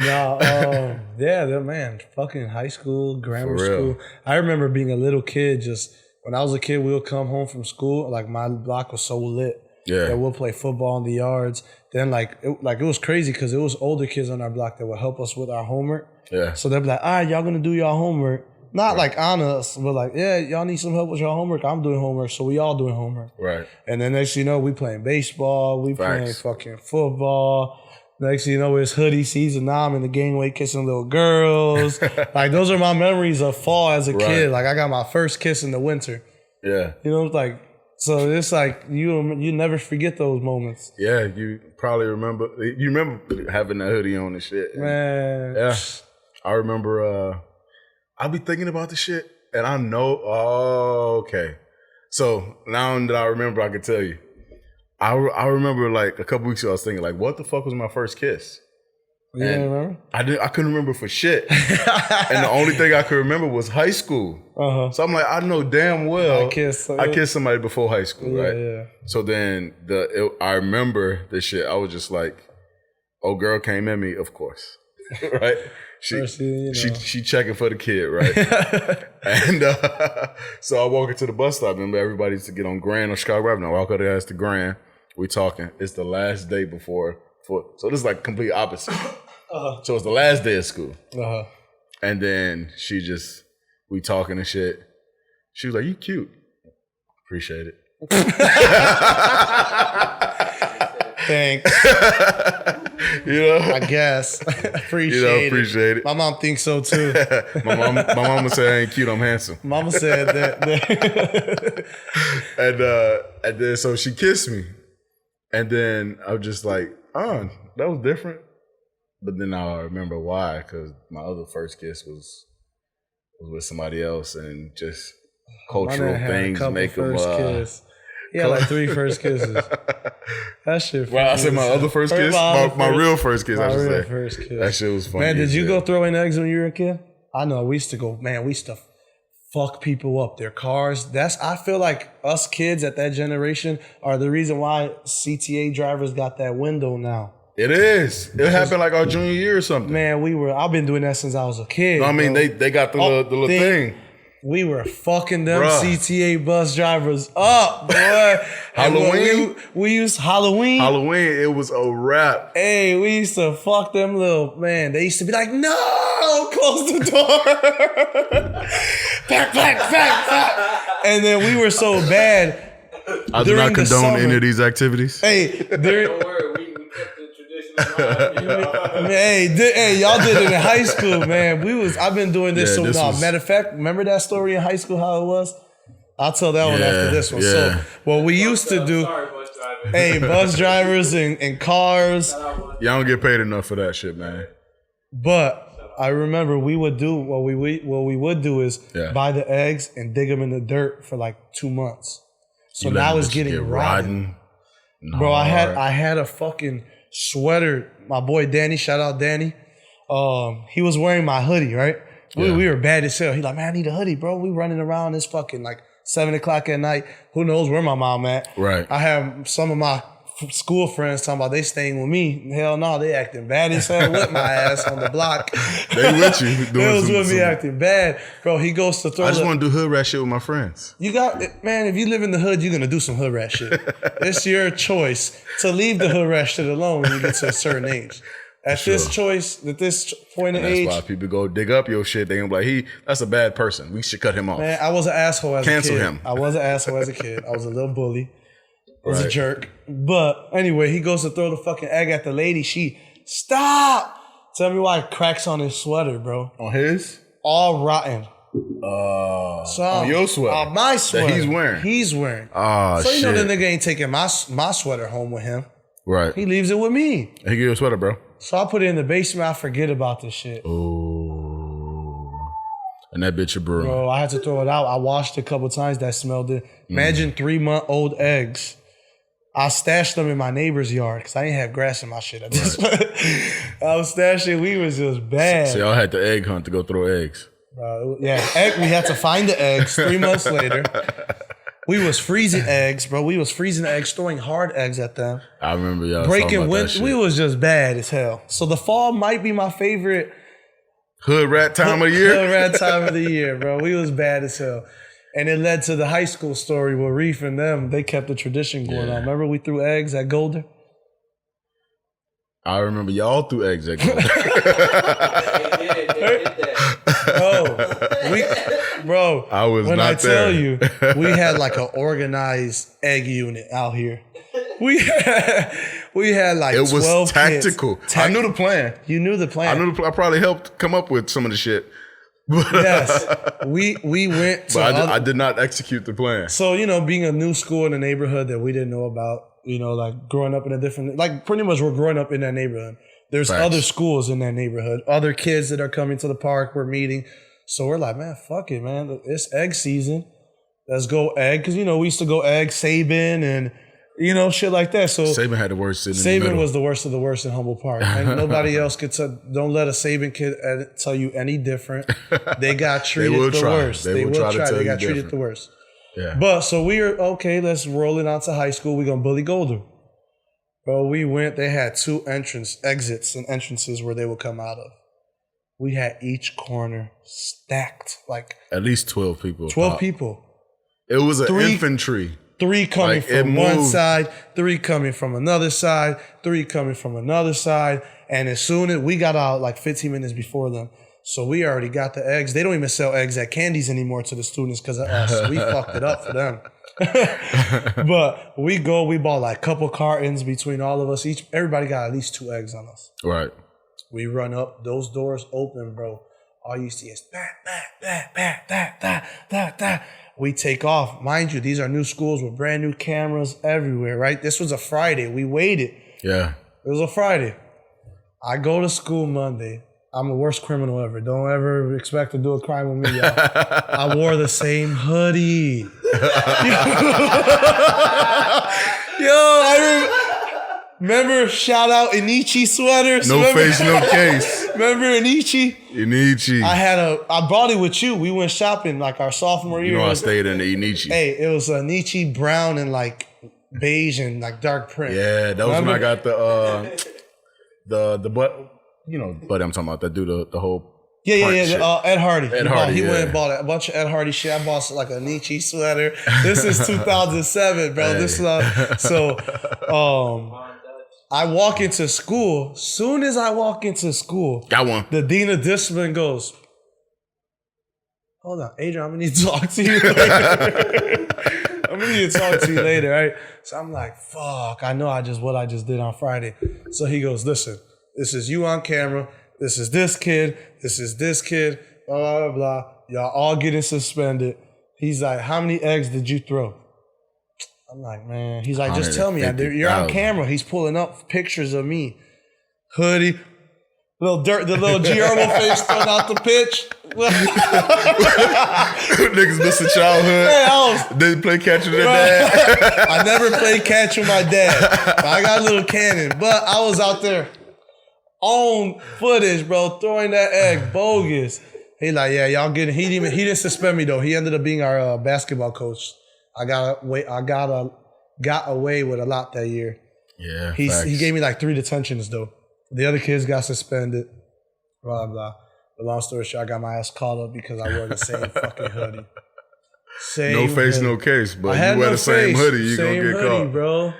B: No, man, fucking high school, grammar school. I remember being a little kid. Just when I was a kid, we would come home from school. Like my block was so lit. Yeah, we'll play football in the yards. Then it was crazy because it was older kids on our block that would help us with our homework. Yeah. So they'd be like, all right, y'all gonna do y'all homework. Not like on us, but like, yeah, y'all need some help with your homework. I'm doing homework, so we all doing homework. Right. And then next thing you know, we playing baseball, we playing fucking football. Next thing you know, it's hoodie season. Now I'm in the gangway kissing little girls. Like those are my memories of fall as a kid. Like I got my first kiss in the winter. Yeah. You know, like so it's like you never forget those moments. Yeah, you probably remember. You remember having that hoodie on and shit. Man. Yeah. I remember I'll be thinking about the shit and I know, okay. So now that I remember, I can tell you. I remember like a couple weeks ago I was thinking like, what the fuck was my first kiss? You didn't remember? I couldn't remember for shit. And the only thing I could remember was high school. Uh-huh. So I'm like, I know damn well I kissed somebody before high school, right? Yeah. So then I remember this shit. I was just like, oh, girl came at me, of course. Right? She checking for the kid, right? And so I walk into the bus stop. Remember, everybody used to get on Grand or Chicago Avenue. I walk up there to Grand. We talking. It's the last day before. So this is like complete opposite. Uh-huh. So it's the last day of school. Uh-huh. And then we talking and shit. She was like, you cute. Appreciate it. Thanks. You know? I guess. Appreciate it. My mom thinks so too. my mama said I ain't cute, I'm handsome. Mama said that. And then so she kissed me. And then I was just like, oh, that was different. But then I remember why, because my other first kiss was with somebody else, and just cultural things make them. Yeah, like 3 first kisses. That shit. Well, I said my other first kiss, my real first kiss. I should say. First kiss. That shit was funny. Man, did you go throwing eggs when you were a kid? I know we used to fuck people up, their cars. I feel like us kids at that generation are the reason why CTA drivers got that window now. It is. It happened like our junior year or something. Man, I've been doing that since I was a kid. No, I mean, they got the little thing. We were fucking them CTA bus drivers up, boy. Halloween? We used Halloween. It was a wrap. Hey, we used to fuck them little, man. They used to be like, no, close the door. Pack. And then we were so bad. I do not condone any of these activities. Hey, don't worry, we kept the tradition alive. Hey, y'all did it in high school, man. I've been doing this matter of fact, remember that story in high school, how it was? I'll tell that one after this one. Yeah. So what we used to do, bus drivers and cars. Y'all don't get paid enough for that shit, man. But I remember we would do what we would do is buy the eggs and dig them in the dirt for like 2 months. So now it's getting rotten. Bro, I had a fucking sweater. My boy Danny, shout out Danny. He was wearing my hoodie, right? We were bad as hell. He like, man, I need a hoodie, bro. We running around this fucking like 7 o'clock at night. Who knows where my mom at? Right. I have some of my school friends talking about they staying with me. Hell no, they acting bad as hell with my ass on the block. They with you. They was with me acting bad. Bro, he goes to throw I just want to do hood rat shit with my friends. You got, man, if you live in the hood, you're going to do some hood rat shit. It's your choice to leave the hood rat shit alone when you get to a certain age. At this point in age. That's why people go dig up your shit. They gonna be like, that's a bad person. We should cut him off. Man, I was an asshole as a kid. Cancel him. I was an asshole as a kid. I was a little bully. I was a jerk. But anyway, he goes to throw the fucking egg at the lady. She, stop! Tell me why it cracks on his sweater, bro. On his? All rotten. On your sweater? On my sweater. That he's wearing. Oh, so you know the nigga ain't taking my sweater home with him. Right. He leaves it with me. He give you a sweater, bro. So I put it in the basement. I forget about this shit. Ooh.
A: And that bitch a brew.
B: Bro, I had to throw it out. I washed it a couple times. That smelled it. Imagine 3-month-old eggs. I stashed them in my neighbor's yard because I didn't have grass in my shit. I was stashing. We was just bad.
A: So y'all had the egg hunt to go throw eggs.
B: Yeah, we had to find the eggs 3 months later. We was freezing eggs, bro. We was freezing eggs, throwing hard eggs at them.
A: I remember y'all
B: breaking windows. We was just bad as hell. So the fall might be my favorite
A: Hoodrat time of the year.
B: Hoodrat time of the year, bro. We was bad as hell. And it led to the high school story where Reef and them, they kept the tradition going on. Remember we threw eggs at Golder?
A: I remember y'all threw eggs at Golder.
B: Bro,
A: I was
B: when
A: not
B: I tell
A: there.
B: you, we had like an organized egg unit out here. We had like
A: it
B: 12
A: was tactical.
B: Kids.
A: I knew the plan.
B: You knew the plan.
A: I probably helped come up with some of the shit.
B: Yes, we went to.
A: But I did not execute the plan.
B: So being a new school in a neighborhood that we didn't know about, like growing up in a different, like pretty much we're growing up in that neighborhood. There's other schools in that neighborhood, other kids that are coming to the park. We're meeting, so we're like, man, fuck it, man. It's egg season. Let's go egg, because we used to go egg Saban and shit like that. So
A: Saban had the worst sitting in the
B: Saban
A: middle.
B: was the worst of the worst in Humboldt Park. And nobody else could don't let a Saban kid tell you any different. They got treated the worst. They will try. They got treated the worst.
A: Yeah.
B: But so we are, okay, let's roll it on to high school. We're going to bully Golder. Bro, we went, they had 2 exits and entrances where they would come out of. We had each corner stacked, like
A: at least 12 people.
B: 12 people.
A: It was an infantry.
B: 3 coming from one side, 3 coming from another side, 3 coming from another side. And as soon as we got out like 15 minutes before them, so we already got the eggs. They don't even sell eggs at Candies anymore to the students because of us. We fucked it up for them. But we bought like a couple cartons between all of us. Everybody got at least 2 eggs on us.
A: Right.
B: We run up, those doors open, bro. All you see is that. We take off. Mind you, these are new schools with brand new cameras everywhere, right? This was a Friday. We waited.
A: Yeah.
B: It was a Friday. I go to school Monday. I'm the worst criminal ever. Don't ever expect to do a crime with me, y'all. I wore the same hoodie. Remember, shout out Inichi sweaters.
A: Face, no case.
B: Remember Inichi?
A: Inichi.
B: I brought it with you. We went shopping like our sophomore year.
A: I stayed in the Inichi.
B: Hey, it was Inichi brown and like beige and like dark print.
A: Yeah, that was when I got the butt. Buddy, I'm talking about that dude, the whole.
B: Yeah. Ed Hardy. He
A: yeah.
B: went and bought a bunch of Ed Hardy shit. I bought like a Nietzsche sweater. This is 2007, bro. Hey. This is I walk into school. Soon as I walk into school,
A: got one.
B: The dean of discipline goes, "Hold on, Adrian, I'm gonna need to talk to you later." Right? So I'm like, "Fuck!" I know what I just did on Friday. So he goes, "Listen, this is you on camera. This is this kid. This is this kid. Blah, blah, blah. Y'all all getting suspended." He's like, "How many eggs did you throw?" I'm like, "Man." He's like, "Just tell me. You're on camera." He's pulling up pictures of me. Hoodie. The little Guillermo face thrown out the pitch.
A: Niggas missing childhood. Didn't play catch with their dad.
B: I never played catch with my dad. But I got a little cannon. But I was out there on footage, bro, throwing that egg bogus. He like, yeah, y'all getting. He didn't suspend me though. He ended up being our basketball coach. I got away with a lot that year.
A: Yeah,
B: he gave me like 3 detentions though. The other kids got suspended. Blah blah. But long story short, I got my ass caught up because I wore the same fucking hoodie.
A: No face, no case. But you wear the same hoodie, you gonna get caught,
B: bro.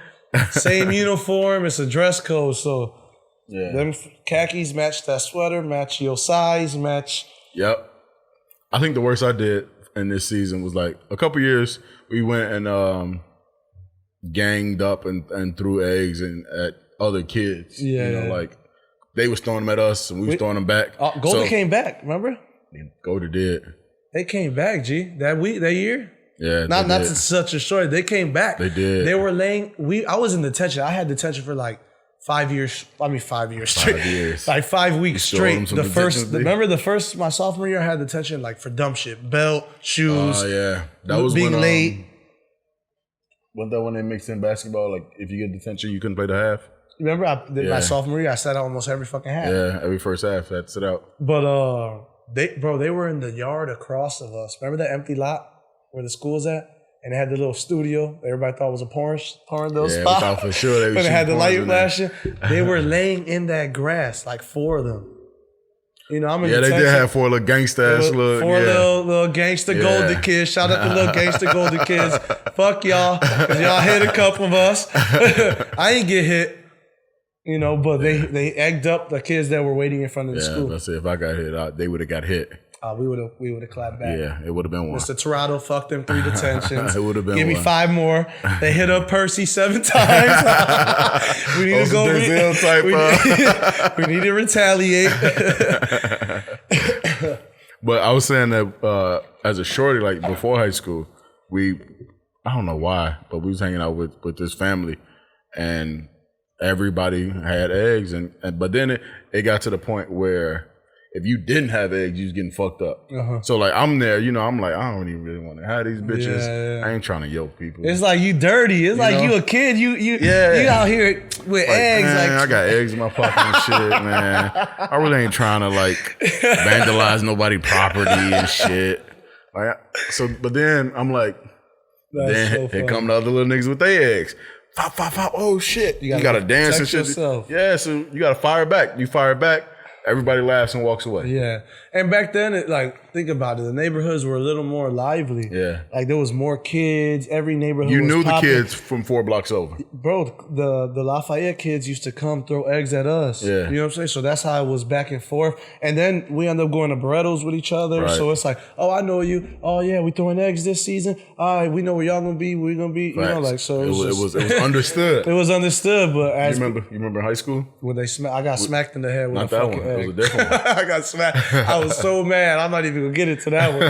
B: Same uniform. It's a dress code, so.
A: Yeah.
B: Them khakis match that sweater, match your size, match.
A: Yep. I think the worst I did in this season was like a couple years we went and ganged up and threw eggs at other kids.
B: Yeah.
A: Like they was throwing them at us and we was throwing them back.
B: Golden came back, remember?
A: Golden did.
B: They came back, G. That year?
A: Yeah.
B: Not such a story. They came back.
A: They did.
B: They were laying I was in detention. I had detention for like 5 years. I mean, 5 years straight.
A: 5 years.
B: Like 5 weeks straight. Remember the first my sophomore year I had detention like for dumb shit, belt, shoes.
A: Oh yeah, that was
B: being
A: when,
B: late.
A: Wasn't that when they mixed in basketball? Like if you get detention, you couldn't play the half.
B: Remember my sophomore year I sat out almost every fucking half.
A: Yeah, every first half I had to sit out.
B: But they were in the yard across of us. Remember that empty lot where the school's at? And they had the little studio. Everybody thought it was a porn spot.
A: We thought for sure they
B: but they had the light flashing. They were laying in that grass, like 4 of them. You know, I'm in detention.
A: They did have 4 little gangsta ass look.
B: 4 little gangster golden kids. Shout out to little gangster golden kids. Fuck y'all, because y'all hit a couple of us. I ain't get hit. You know, but they egged up the kids that were waiting in front of the school.
A: Let's say if I got hit, they would have got hit.
B: We would have clapped back.
A: Yeah, it would have been one.
B: Mr. Toronto fucked them 3 detentions.
A: It would have been
B: Give
A: one.
B: me 5 more. They hit up Percy 7 times. We need to go. We need to retaliate.
A: But I was saying that as a shorty, like before high school, I don't know why, but we was hanging out with this family, and everybody had eggs, but then it got to the point where if you didn't have eggs, you was getting fucked up. So like I'm there, you know, I'm like, I don't even really want to have these bitches. Yeah. I ain't trying to yoke people.
B: It's like you dirty. It's like you a kid. You out here with eggs.
A: Man, I got eggs in my pocket and shit, man. I really ain't trying to like vandalize nobody's property and shit. Like, but then I'm like, here come the other little niggas with their eggs. Pop, pop, pop. Oh shit. You gotta dance and shit.
B: Yourself.
A: Yeah, so you gotta fire back. You fire back. Everybody laughs and walks away.
B: Yeah. And back then, think about it. The neighborhoods were a little more lively.
A: Yeah.
B: Like there was more kids. Every neighborhood
A: You
B: was
A: knew
B: popping.
A: the kids from 4 blocks over.
B: Bro, the Lafayette kids used to come throw eggs at us.
A: Yeah.
B: You know what I'm saying? So that's how it was back and forth. And then we end up going to Berettos with each other. Right. So it's like, oh, I know you. Oh, yeah, we throwing eggs this season. All right, we know where y'all going to be. We're going to be,
A: Facts.
B: you know, like, so
A: it was understood.
B: It was understood, but as
A: you remember in high school?
B: When I got smacked in the head with a fucking egg.
A: It was a different one.
B: I got smacked. I was so mad. I'm not even going to get into that one.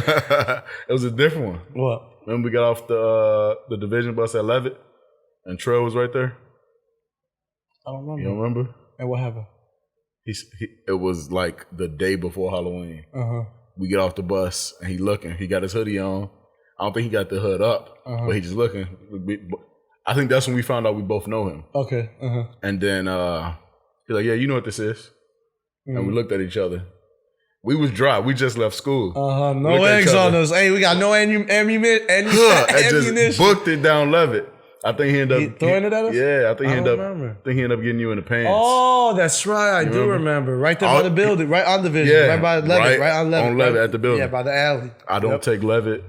A: It was a different one.
B: What?
A: Remember we got off the division bus at Levitt and Trail was right there?
B: I don't remember.
A: You don't remember?
B: And what happened?
A: It was like the day before Halloween. We get off the bus and he looking. He got his hoodie on. I don't think he got the hood up, but he just looking. I think that's when we found out we both know him.
B: Okay.
A: And then he's like, yeah, you know what this is? And we looked at each other. We was dry. We just left school.
B: No eggs on us. Hey, we got no ammunition.
A: Just booked it down Levitt. I think he ended up
B: throwing it at us.
A: Yeah, I think he ended up getting you in the pants.
B: Oh, that's right. I do remember. Right there by the building, right on the Division, right by Levitt, right on Levitt.
A: On Levitt at the building.
B: Yeah, by the alley.
A: I don't take Levitt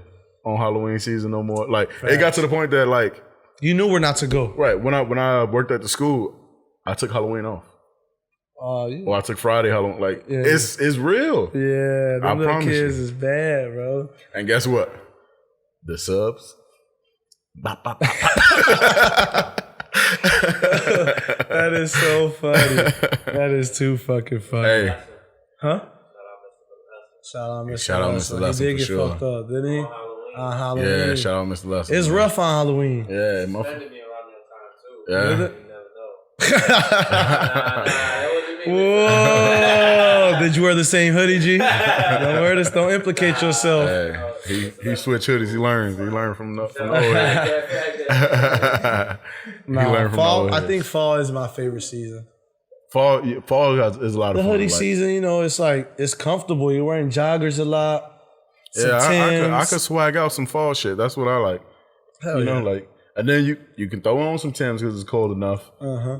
A: on Halloween season no more. Like it got to the point that like
B: you knew where not to go.
A: Right. When I worked at the school, I took Halloween off.
B: Yeah.
A: Or I took Friday Halloween. Like it's real.
B: Yeah, them little kids is bad, bro.
A: And guess what? The subs.
B: That is so funny. That is too fucking funny.
A: Hey.
B: Huh? Shout out Mr. Lesson. He did get fucked up, didn't he? On Halloween.
A: Yeah, shout out Mr. Lesson.
B: It's rough on Halloween.
A: Yeah,
C: me around that time too.
A: Yeah.
C: You never know.
B: Whoa! Did you wear the same hoodie, G? Don't wear this. Don't implicate yourself.
A: Hey, he switched hoodies. He learned from the old head.
B: Fall. I think fall is my favorite season.
A: Fall is a lot of fun.
B: The hoodie season, you know, it's like it's comfortable. You're wearing joggers a lot.
A: I could swag out some fall shit. That's what I like.
B: Hell
A: you know, like, and then you can throw on some Timbs because it's cold enough.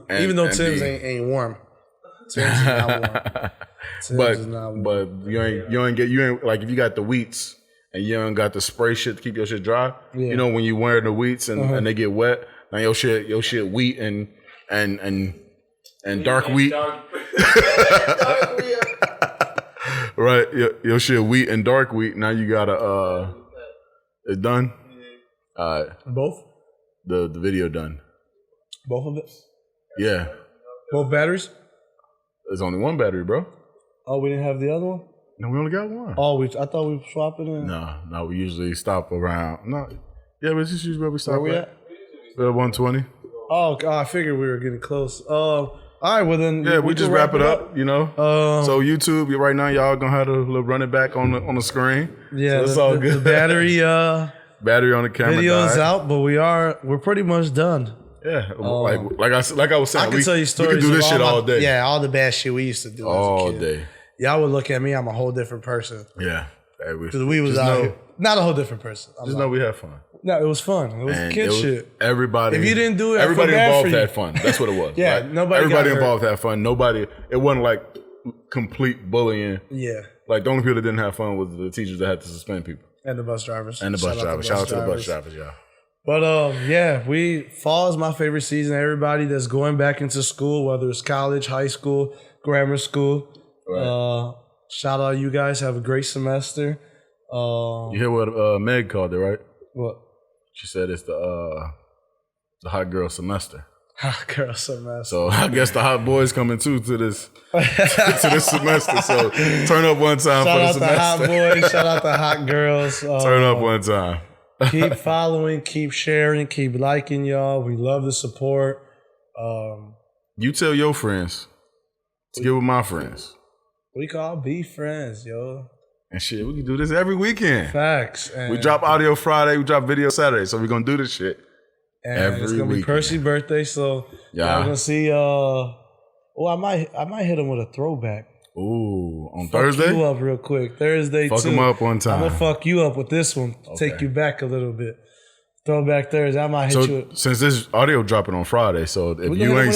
B: Even though Timbs ain't warm. Timbs is not warm.
A: But you ain't like if you got the wheats and you ain't got the spray shit to keep your shit dry. Yeah. You know when you wearing the wheats and they get wet, now your shit wheat and dark wheat. Right, your shit wheat and dark wheat. Now you gotta it's done.
B: Both?
A: The video done.
B: Both of it?
A: Yeah.
B: Both batteries?
A: There's only one battery, bro.
B: Oh, we didn't have the other one?
A: No, we only got one.
B: Oh, I thought we were swapping it.
A: No, we usually stop around. No, yeah, but this is usually where we stop.
B: Where we at?
A: 120.
B: Oh, God, I figured we were getting close. All right, well then.
A: Yeah, we just wrap it up, you know. So YouTube, right now, y'all gonna have a little run it back on the screen.
B: Yeah,
A: so it's all good.
B: The
A: battery on the camera.
B: Video's out, but we're pretty much done.
A: Yeah, like I was saying,
B: I can tell you stories.
A: We can do this shit all day.
B: Yeah, all the bad shit we used to do
A: all
B: as a kid.
A: Day.
B: Y'all would look at me, I'm a whole different person.
A: Yeah,
B: because we was out here. Not a whole different person.
A: Just know we had fun.
B: No, it was fun. It was kid shit.
A: Everybody.
B: If you didn't do it,
A: everybody involved had fun. That's what it was.
B: Yeah, nobody.
A: Everybody involved had fun. Nobody. It wasn't like complete bullying.
B: Yeah.
A: Like the only people that didn't have fun was the teachers that had to suspend people
B: and the bus drivers.
A: Shout out to the bus drivers, y'all.
B: But yeah, fall is my favorite season. Everybody that's going back into school, whether it's college, high school, grammar school. Right. Shout out you guys. Have a great semester.
A: You hear what Meg called it, right?
B: What?
A: She said it's the hot girl semester.
B: Hot girl semester.
A: So I guess the hot boys coming too to this semester. So turn up one time for the semester.
B: Shout out the hot boys. Shout out the hot girls.
A: Turn up one time.
B: Keep following, keep sharing, keep liking, y'all. We love the support.
A: You tell your friends to get with my friends.
B: We call be friends, yo.
A: And shit, we can do this every weekend.
B: Facts. And
A: we drop audio Friday, we drop video Saturday, so we're gonna do this shit every
B: it's gonna
A: weekend.
B: be Percy's birthday, so y'all gonna see. I might hit him with a throwback.
A: Ooh, on
B: fuck
A: Thursday?
B: You up real quick. Thursday
A: fuck
B: too.
A: him up one time.
B: I'm gonna fuck you up with this one. Okay. Take you back a little bit. Throwback Thursday. I might hit you.
A: Since this audio dropping on Friday, so if you ain't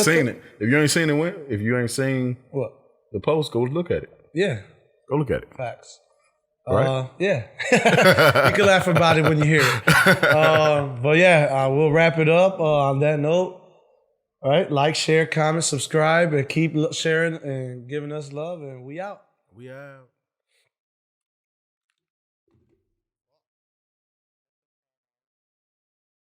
A: seen
B: what
A: the post, go look at it.
B: Yeah,
A: go look at it.
B: Facts.
A: Right?
B: Yeah. You can laugh about it when you hear it. But yeah, we'll wrap it up on that note. All right, like, share, comment, subscribe, and keep sharing and giving us love. And we out.
A: We out.